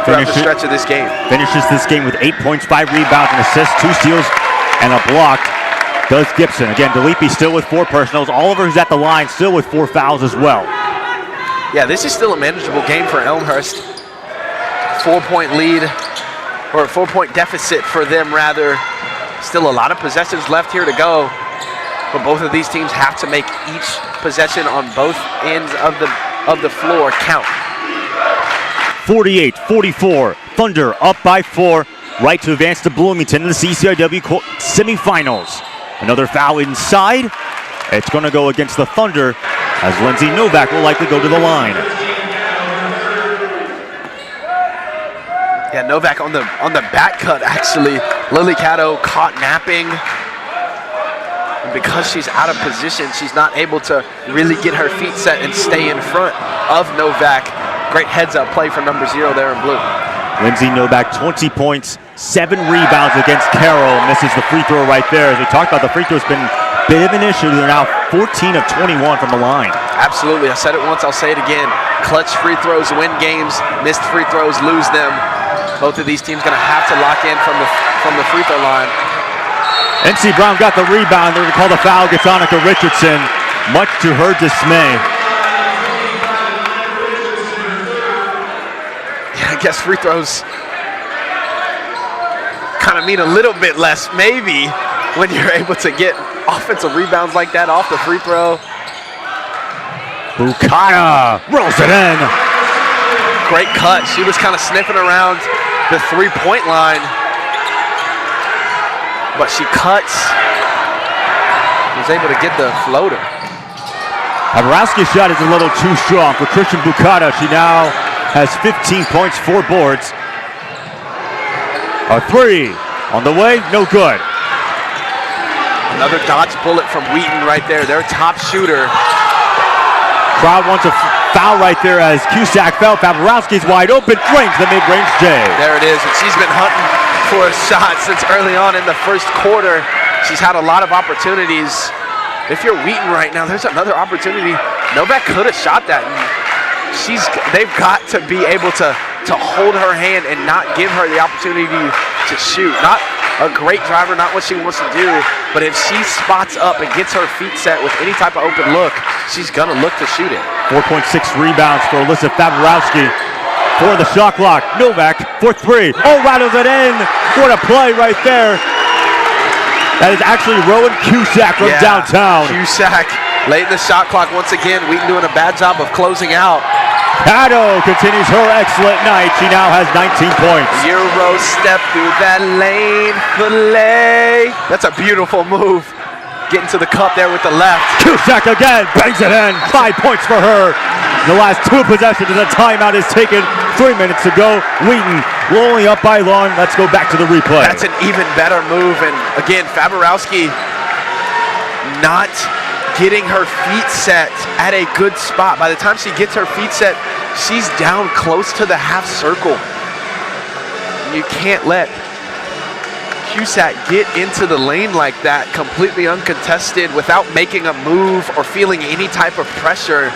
throughout the stretch of this game. Finishes this game with 8 points, 5 rebounds, an assist, 2 steals, and a block. Does Gibson. Again, Galipi still with 4 personals. Oliver, who's at the line, still with 4 fouls as well. Yeah, this is still a manageable game for Elmhurst. 4-point lead, or a 4-point deficit for them, rather. Still a lot of possessions left here to go, but both of these teams have to make each possession on both ends of the floor count. 48-44, Thunder up by 4, right to advance to Bloomington in the CCIW semifinals. Another foul inside. It's going to go against the Thunder. as Lindsay Novak will likely go to the line. Yeah, Novak on the back cut, actually. Lily Caddo caught napping. And because she's out of position, she's not able to really get her feet set and stay in front of Novak. Great heads-up play for number 0 there in blue. Lindsay Novak, 20 points, 7 rebounds against Carroll. Misses the free throw right there. As we talked about, the free throw's been a bit of an issue. They're now 14 of 21 from the line. Absolutely. I said it once, I'll say it again. Clutch free throws win games. Missed free throws lose them. Both of these teams going to have to lock in from the free throw line. NC Brown got the rebound. They're going to call the foul. Gets Annika Richardson, much to her dismay. Yeah, I guess free throws kind of mean a little bit less, maybe, when you're able to get offensive rebounds like that off the free throw. Bukata rolls it in. Great cut. She was kind of sniffing around the three-point line, but she cuts. Was able to get the floater. Pavarowski's shot is a little too strong for Christian Bukata. She now has 15 points, 4 boards. A 3 on the way, no good. Another dodge bullet from Wheaton right there, their top shooter. Crowd wants a foul right there as Cusack fell. Pavarowski's wide open, drains the mid-range J. There it is, and she's been hunting for a shot since early on in the first quarter. She's had a lot of opportunities. If you're Wheaton right now, there's another opportunity. Novak could have shot that. They've got to be able to hold her hand and not give her the opportunity to shoot. Not a great driver, not what she wants to do, but if she spots up and gets her feet set with any type of open look, she's gonna look to shoot it. 4.6 rebounds for Alyssa Pavarowski. For the shot clock, Novak for 3. Oh, rattles it in. What a play right there. That is actually Rowan Cusack from downtown. Cusack late in the shot clock once again. Wheaton doing a bad job of closing out. Caddo continues her excellent night. She now has 19 points. Euro step through that lane, fillet. That's a beautiful move. Getting to the cup there with the left. Cusack again, bangs it in. 5 points for her. The last 2 possessions and a timeout is taken 3 minutes to go. Wheaton only up by one. Let's go back to the replay. That's an even better move. And again, Pavarowski not getting her feet set at a good spot. By the time she gets her feet set, she's down close to the half circle. You can't let Cusack get into the lane like that, completely uncontested, without making a move or feeling any type of pressure.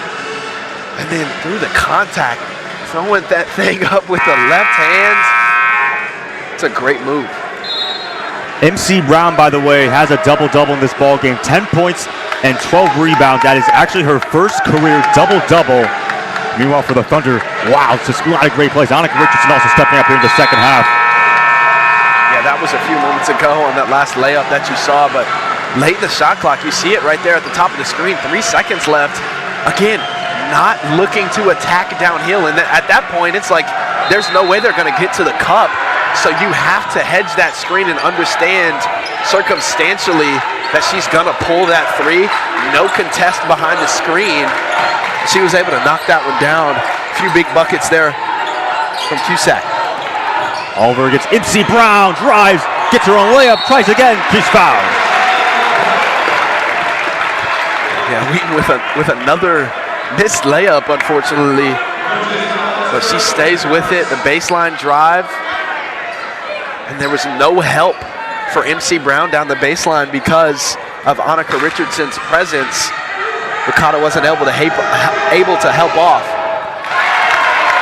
And then through the contact, throwing that thing up with the left hand. It's a great move. MC Brown, by the way, has a double-double in this ball game. 10 points and 12 rebounds. That is actually her first career double-double. Meanwhile, for the Thunder, wow, it's just a lot of great plays. Annika Richardson also stepping up here in the second half. Yeah, that was a few moments ago on that last layup that you saw, but late in the shot clock, you see it right there at the top of the screen. 3 seconds left. Again, not looking to attack downhill, and at that point, it's like there's no way they're going to get to the cup. So you have to hedge that screen and understand circumstantially that she's going to pull that 3. No contest behind the screen. She was able to knock that one down. A few big buckets there from Cusack. Oliver gets MC Brown, drives, gets her own layup, tries again, she's fouled. Yeah, Wheaton with another missed layup, unfortunately. But she stays with it, the baseline drive. And there was no help for MC Brown down the baseline because of Annika Richardson's presence. Ricotta wasn't able to help off.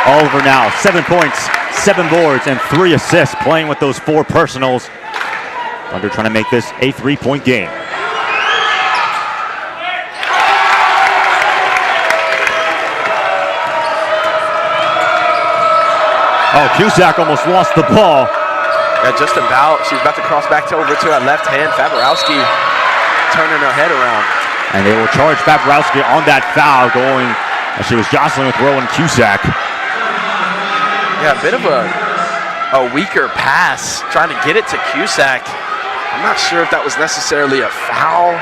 Oliver now, 7 points, 7 boards, and 3 assists, playing with those 4 personals. Thunder trying to make this a 3-point game. Oh, Cusack almost lost the ball. Yeah, just about. She's about to cross back over to that left hand. Pavarowski turning her head around. And they will charge Pavarowski on that foul, going as she was jostling with Rowan Cusack. Yeah, a bit of a weaker pass, trying to get it to Cusack. I'm not sure if that was necessarily a foul.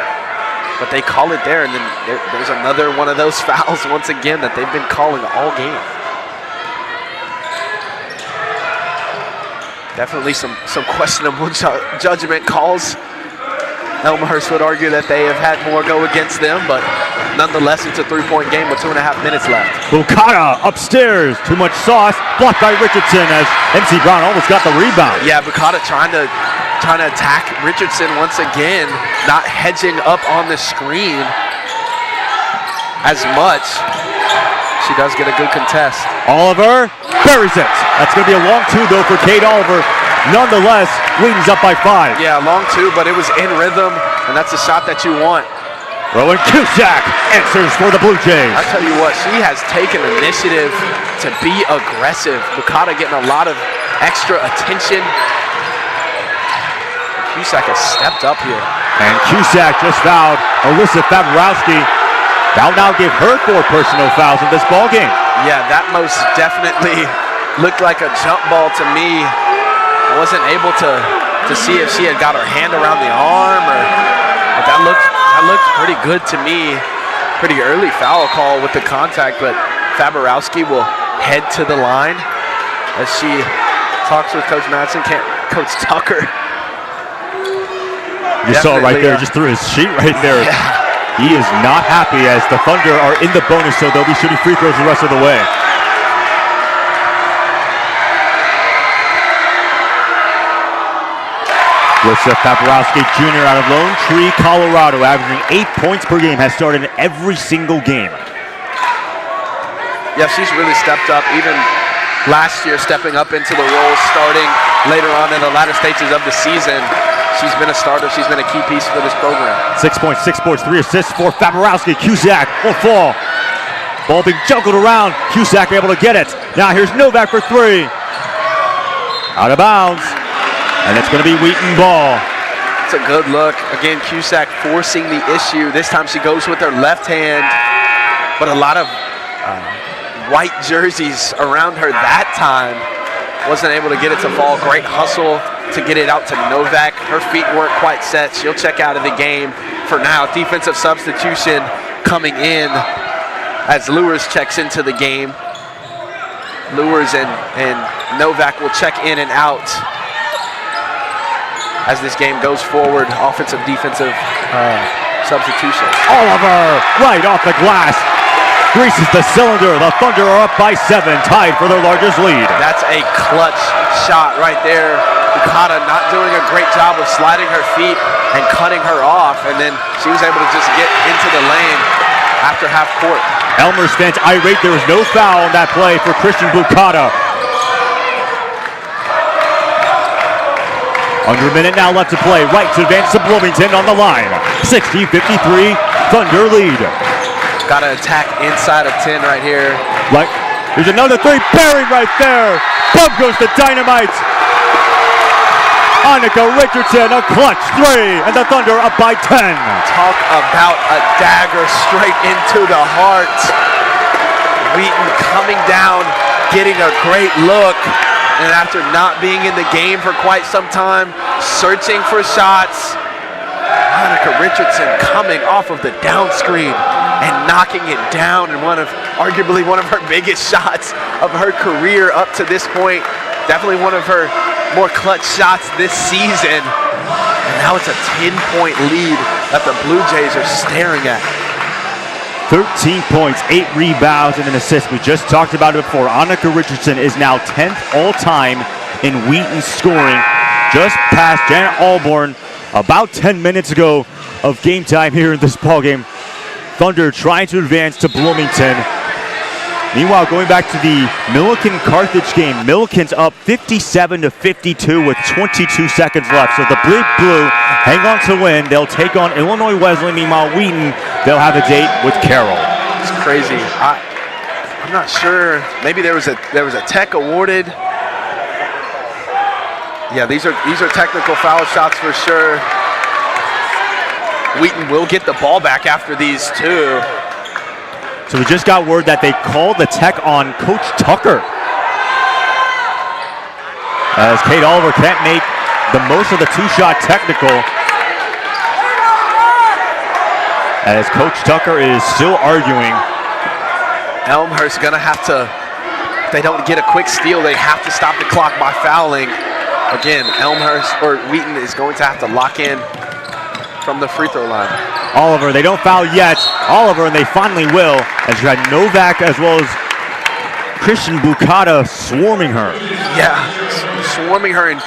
but they call it there, and then there's another one of those fouls once again that they've been calling all game. Definitely some questionable judgment calls. Elmhurst would argue that they have had more go against them, but nonetheless, it's a 3-point game with 2.5 minutes left. Bukata upstairs, too much sauce, blocked by Richardson as MC Brown almost got the rebound. Yeah, Bukata trying to attack Richardson once again, not hedging up on the screen as much. She does get a good contest. Oliver buries it. That's going to be a long two, though, for Kate Oliver. Nonetheless, Wheaton's up by 5. Yeah, long two, but it was in rhythm, and that's the shot that you want. Rowan Cusack answers for the Blue Jays. I tell you what, she has taken initiative to be aggressive. Bukata getting a lot of extra attention. Cusack has stepped up here. And Cusack just fouled Alyssa Faborowski. That'll now give her 4 personal fouls in this ballgame. Yeah, that most definitely looked like a jump ball to me. I wasn't able to see if she had got her hand around the arm, but that looked pretty good to me. Pretty early foul call with the contact, but Faborowski will head to the line as she talks with Coach Madsen, Coach Tucker. You saw right there, just threw his sheet right there. Yeah. He is not happy as the Thunder are in the bonus, so they'll be shooting free throws the rest of the way. Alyssa Faborowski Jr. out of Lone Tree, Colorado, averaging 8 points per game, has started in every single game. Yeah, she's really stepped up, even last year stepping up into the role, starting later on in the latter stages of the season. She's been a starter. She's been a key piece for this program. 6 points, 6 boards, 3 assists for Faborowski. Cusack won't fall. Ball being juggled around. Cusack able to get it. Now here's Novak for 3. Out of bounds. And it's going to be Wheaton ball. It's a good look. Again, Cusack forcing the issue. This time she goes with her left hand, but a lot of white jerseys around her that time. Wasn't able to get it to fall. Great hustle to get it out to Novak. Her feet weren't quite set. She'll check out of the game for now. Defensive substitution coming in as Lewers checks into the game. Lewers and Novak will check in and out as this game goes forward. Offensive, defensive substitution. Oliver right off the glass. Greases the cylinder. The Thunder are up by 7, tied for their largest lead. That's a clutch shot right there. Bukata not doing a great job of sliding her feet and cutting her off, and then she was able to just get into the lane after half court. Elmhurst fans irate. There was no foul on that play for Christian Bukata. Under a minute now left to play. Right to advance to Bloomington on the line. 60-53, Thunder lead. Got to attack inside of 10 right here. Right. There's another 3 buried right there. Bump goes the Dynamite. Annika Richardson, a clutch 3, and the Thunder up by 10. Talk about a dagger straight into the heart. Wheaton coming down, getting a great look, and after not being in the game for quite some time, searching for shots, Annika Richardson coming off of the down screen and knocking it down in arguably one of her biggest shots of her career up to this point. Definitely one of her more clutch shots this season. And now it's a 10-point lead that the Blue Jays are staring at. 13 points, 8 rebounds, and an assist. We just talked about it before. Annika Richardson is now 10th all-time in Wheaton scoring, just past Janet Alborn about 10 minutes ago of game time here in this ballgame. Thunder trying to advance to Bloomington. Meanwhile, going back to the Milliken-Carthage game, Milliken's up 57-52 with 22 seconds left. So the Blue hang on to win. They'll take on Illinois Wesleyan. Meanwhile, Wheaton, they'll have a date with Carroll. It's crazy. I'm not sure. Maybe there was a tech awarded. Yeah, these are technical foul shots for sure. Wheaton will get the ball back after these 2. So we just got word that they called the tech on Coach Tucker, as Kate Oliver can't make the most of the 2-shot technical. as Coach Tucker is still arguing. Elmhurst gonna have to, if they don't get a quick steal, they have to stop the clock by fouling. Again, Elmhurst or Wheaton is going to have to lock in from the free throw line. Oliver, they don't foul yet. Oliver, and they finally will, as you had Novak as well as Christian Bukata swarming her. Yeah, swarming her. And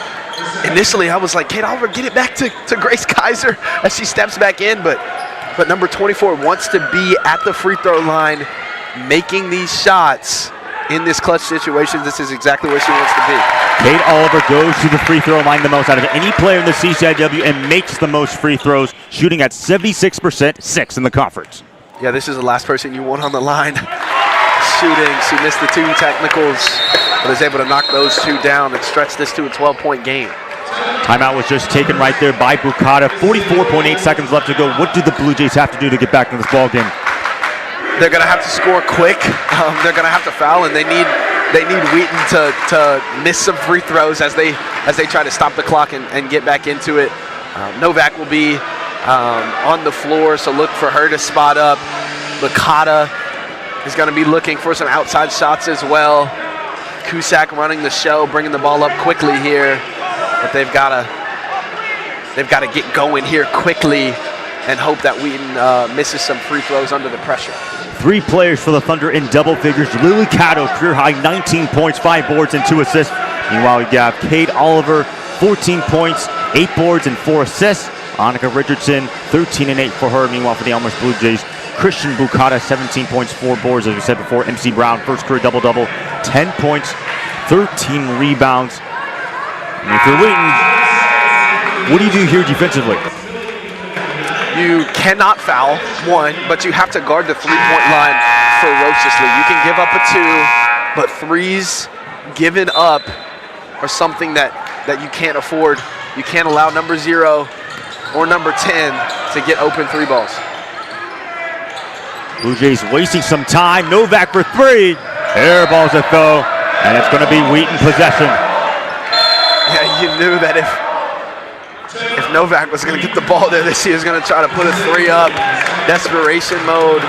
initially I was like, Kate Oliver, get it back to Grace Kaiser as she steps back in. But number 24 wants to be at the free throw line making these shots in this clutch situation. This is exactly where she wants to be. Kate Oliver goes to the free throw line the most out of any player in the CCIW and makes the most free throws, shooting at 76%, 6 in the conference. Yeah, this is the last person you want on the line shooting. She missed the 2 technicals, but is able to knock those 2 down and stretch this to a 12-point game. Timeout was just taken right there by Bukata. 44.8 seconds left to go. What do the Blue Jays have to do to get back in this ball game? They're going to have to score quick. They're going to have to foul, and they need Wheaton to miss some free throws as they try to stop the clock and get back into it. Novak will be on the floor, so look for her to spot up. Bukata is going to be looking for some outside shots as well. Cusack running the show, bringing the ball up quickly here, but they've got to get going here quickly and hope that Wheaton misses some free throws under the pressure. 3 players for the Thunder in double figures. Lily Cato, career high 19 points, 5 boards, and 2 assists. Meanwhile, you have Kate Oliver, 14 points, 8 boards, and 4 assists. Annika Richardson, 13 and 8 for her. Meanwhile, for the Elmhurst Blue Jays, Christian Bukata, 17 points, 4 boards. As we said before, MC Brown, first career double-double, 10 points, 13 rebounds. And if you're Wheaton, what do you do here defensively? You cannot foul, 1, but you have to guard the three-point line ferociously. You can give up a 2, but threes given up are something that you can't afford. You can't allow number 0 or number 10 to get open 3 balls. Blue Jays wasting some time. Novak for 3. Air balls it though, and it's going to be Wheaton possession. Yeah, you knew that if Novak was going to get the ball there, she was going to try to put a 3 up. Desperation mode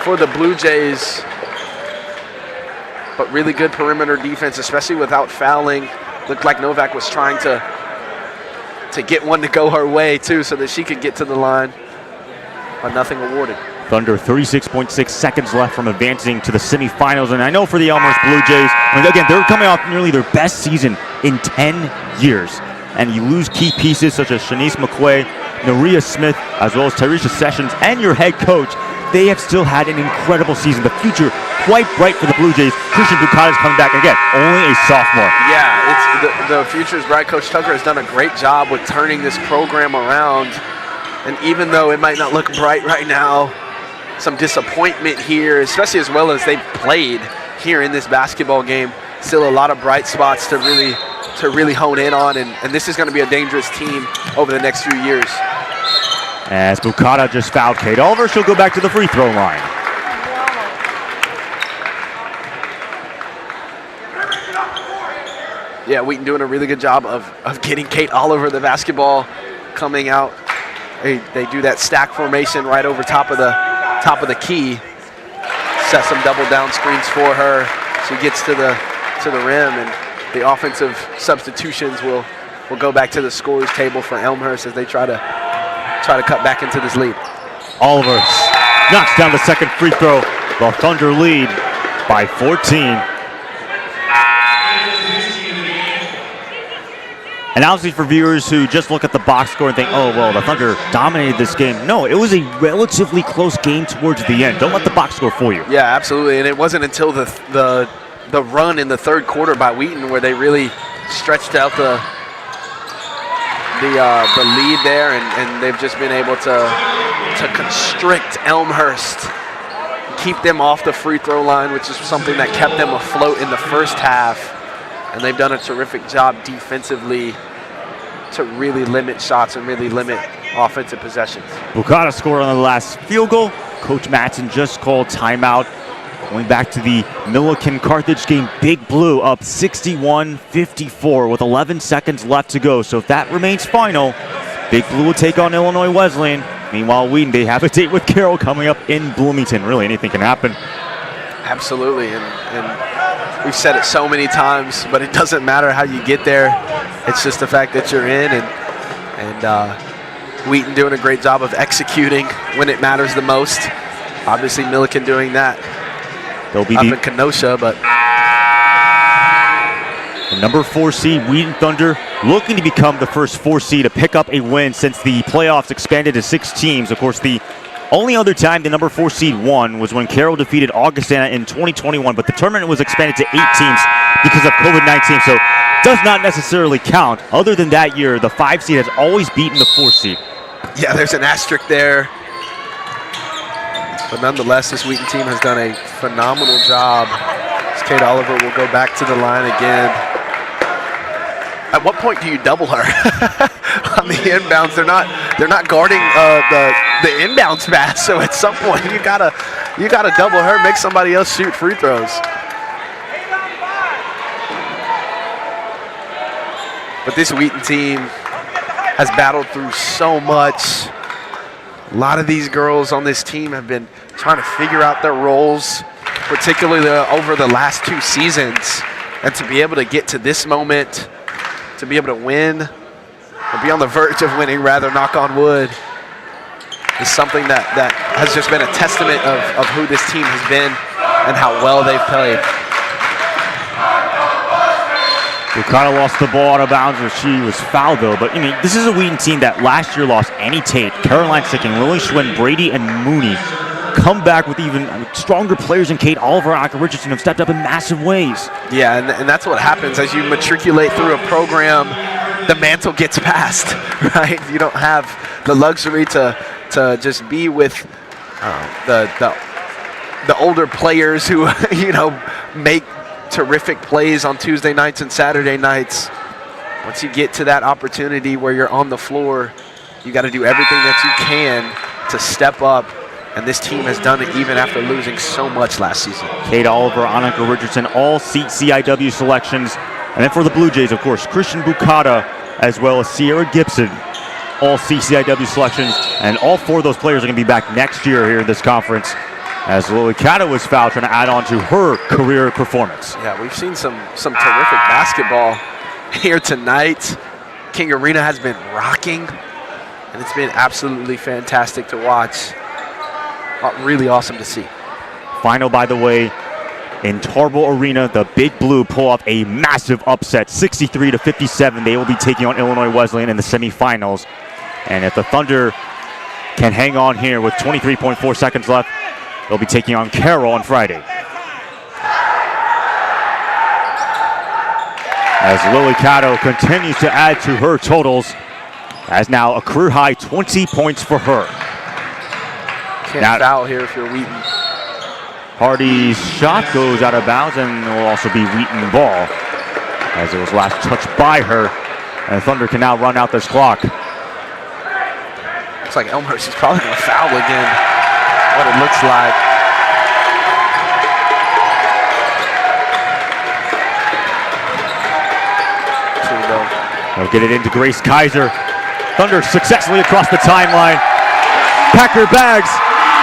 for the Blue Jays. But really good perimeter defense, especially without fouling. Looked like Novak was trying to get one to go her way too, so that she could get to the line, but nothing awarded. Thunder 36.6 seconds left from advancing to the semifinals, and I know for the Elmhurst Blue Jays, and again, they're coming off nearly their best season in 10 years. And you lose key pieces such as Shanice McQuay, Naria Smith, as well as Tyresha Sessions, and your head coach. They have still had an incredible season. The future quite bright for the Blue Jays. Christian Bukata is coming back, and again, only a sophomore. Yeah, it's the future is bright. Coach Tucker has done a great job with turning this program around. And even though it might not look bright right now, some disappointment here, especially as well as they've played here in this basketball game. Still a lot of bright spots to really hone in on, and this is going to be a dangerous team over the next few years. As Bukata just fouled Kate Oliver, she'll go back to the free throw line. Yeah, Wheaton doing a really good job of getting Kate Oliver the basketball coming out. They do that stack formation right over top of the key. Set some double down screens for her. She gets to the rim, and the offensive substitutions will go back to the scorers table for Elmhurst as they try to cut back into this lead. Oliver knocks down the second free throw. The Thunder lead by 14. And obviously for viewers who just look at the box score and think, oh, well, the Thunder dominated this game. No, it was a relatively close game towards the end. Don't let the box score fool you. Yeah, absolutely. And it wasn't until the run in the third quarter by Wheaton where they really stretched out the lead there, and they've just been able to constrict Elmhurst, keep them off the free throw line, which is something that kept them afloat in the first half. And they've done a terrific job defensively to really limit shots and really limit offensive possessions. Bukata scored on the last field goal. Coach Matson just called timeout. Going back to the Milliken-Carthage game, Big Blue up 61-54 with 11 seconds left to go. So if that remains final, Big Blue will take on Illinois Wesleyan. Meanwhile, Wheaton, they have a date with Carroll coming up in Bloomington. Really, anything can happen. Absolutely, and we've said it so many times, but it doesn't matter how you get there. It's just the fact that you're in, and Wheaton doing a great job of executing when it matters the most. Obviously, Milliken doing that They'll be up in Kenosha, but the number 4 seed Wheaton Thunder looking to become the first 4 seed to pick up a win since the playoffs expanded to 6 teams. Of course, the only other time the number 4 seed won was when Carroll defeated Augustana in 2021, but the tournament was expanded to 8 teams because of COVID-19, so does not necessarily count. Other than that year, the 5 seed has always beaten the 4 seed. yeah, there's an asterisk there. But nonetheless, this Wheaton team has done a phenomenal job. Kate Oliver will go back to the line again. At what point do you double her on the inbounds? They're not guarding the inbounds pass. So at some point you gotta double her, make somebody else shoot free throws. But this Wheaton team has battled through so much. A lot of these girls on this team have been trying to figure out their roles, particularly over the last 2 seasons, and to be able to get to this moment, to be able to win, or be on the verge of winning, rather, knock on wood, is something that has just been a testament of who this team has been and how well they've played. Bukata lost the ball out of bounds, or she was fouled though. But I mean, this is a Wheaton team that last year lost Annie Tate, Caroline Sicking, Lily Schwinn, Brady, and Mooney. Come back with even stronger players than Kate Oliver and Anka Richardson have stepped up in massive ways. Yeah, and that's what happens as you matriculate through a program. The mantle gets passed, right? You don't have the luxury to just be with the older players who make terrific plays on Tuesday nights and Saturday nights. Once you get to that opportunity where you're on the floor, you got to do everything that you can to step up. And this team has done it even after losing so much last season. Kate Oliver, Annika Richardson, all CCIW selections. And then for the Blue Jays, of course, Christian Bukata, as well as Sierra Gibson, all CCIW selections. And all 4 of those players are going to be back next year here in this conference, as Lily Cata was fouled, trying to add on to her career performance. Yeah, we've seen some terrific basketball here tonight. King Arena has been rocking, and it's been absolutely fantastic to watch. Really awesome to see. Final, by the way, in Tarbell Arena, the Big Blue pull off a massive upset, 63-57. They will be taking on Illinois Wesleyan in the semifinals. And if the Thunder can hang on here with 23.4 seconds left, they'll be taking on Carroll on Friday. As Lily Cato continues to add to her totals, as now a career high 20 points for her. Can't foul here if you're Wheaton. Hardy's shot goes out of bounds and will also be Wheaton ball, as it was last touched by her. And Thunder can now run out this clock. Looks like Elmhurst is probably going to foul again. What it looks like. They'll get it into Grace Kaiser. Thunder successfully across the timeline. Pack her bags.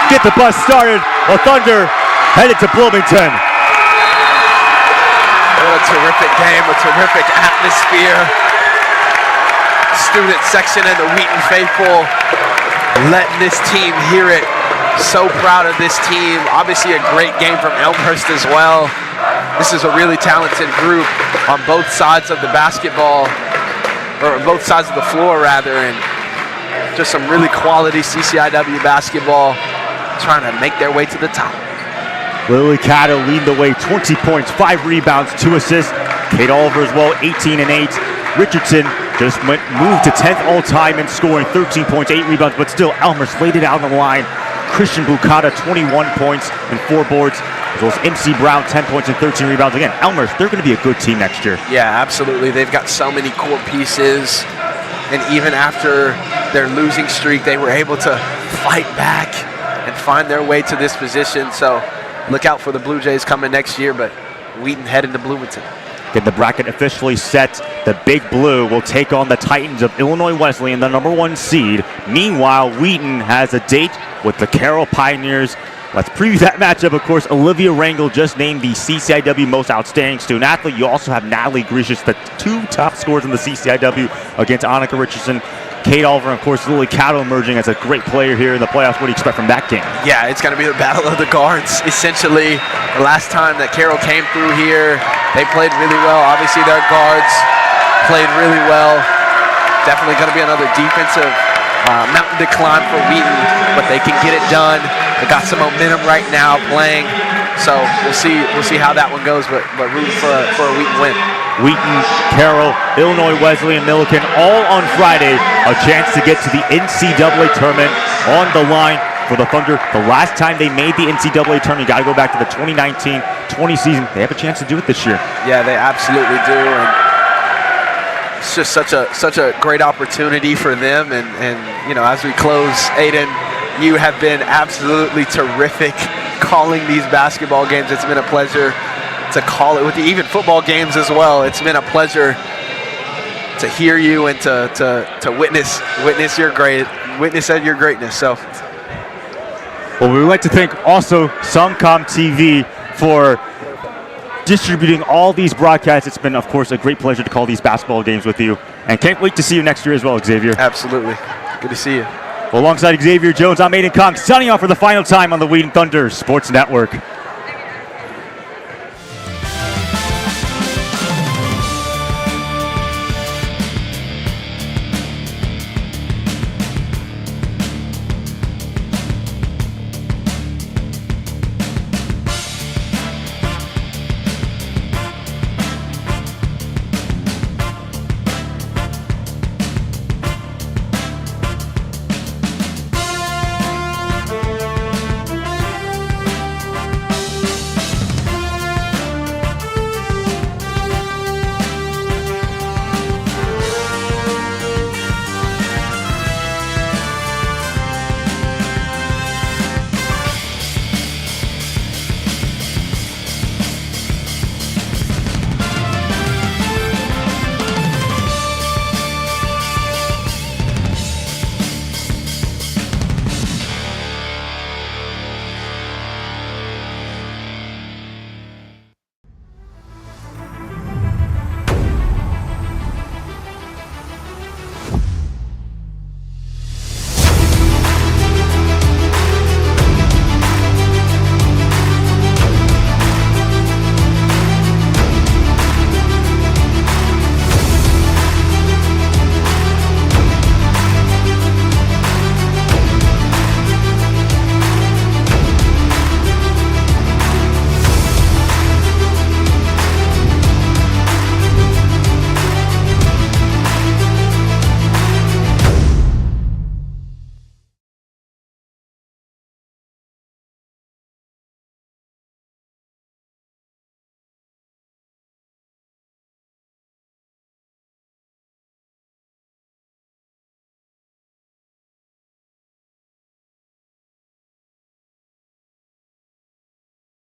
Get the bus started. Well, Thunder headed to Bloomington. What a terrific game, a terrific atmosphere. Student section and the Wheaton faithful letting this team hear it. So proud of this team. Obviously a great game from Elmhurst as well. This is a really talented group on both sides of the basketball, or both sides of the floor rather, and just some really quality CCIW basketball, trying to make their way to the top. Lily Cato leading the way, 20 points, 5 rebounds, 2 assists. Kate Oliver as well, 18 and 8. Richardson just moved to 10th all-time in scoring, 13 points, 8 rebounds, but still Elmhurst laid it out on the line. Christian Bukata, 21 points and 4 boards, as well as MC Brown, 10 points and 13 rebounds. Again, Elmhurst, they're going to be a good team next year. Yeah, absolutely. They've got so many core pieces, and even after their losing streak, they were able to fight back and find their way to this position. So look out for the Blue Jays coming next year, but Wheaton heading to Bloomington. Get the bracket officially set. The Big Blue will take on the Titans of Illinois Wesleyan, the #1 seed. Meanwhile, Wheaton has a date with the Carroll Pioneers. Let's preview that matchup. Of course, Olivia Rangel just named the CCIW Most Outstanding Student Athlete. You also have Natalie Grecius, the 2 top scorers in the CCIW against Annika Richardson. Kate Oliver, and of course, Lily Cato emerging as a great player here in the playoffs. What do you expect from that game? Yeah, it's going to be the battle of the guards. Essentially, the last time that Carroll came through here, they played really well. Obviously, their guards played really well. Definitely going to be another defensive mountain to climb for Wheaton, but they can get it done. They got some momentum right now playing, so we'll see how that one goes. But rooting for a Wheaton win. Wheaton, Carroll, Illinois Wesleyan, Millikan, all on Friday. A chance to get to the NCAA tournament on the line for the Thunder. The last time they made the NCAA tournament, you got to go back to the 2019-20 season. They have a chance to do it this year. Yeah, they absolutely do. And it's just such a great opportunity for them. And you know, as we close, Aiden, you have been absolutely terrific calling these basketball games. It's been a pleasure to call it with even football games as well. It's been a pleasure to hear you and to witness your greatness. So, well, we would like to thank also Sumcom TV for distributing all these broadcasts. It's been, of course, a great pleasure to call these basketball games with you, and can't wait to see you next year as well, Xavier. Absolutely, good to see you. Well, alongside Xavier Jones, I'm Aiden Conk, signing off for the final time on the Wheaton Thunder Sports Network.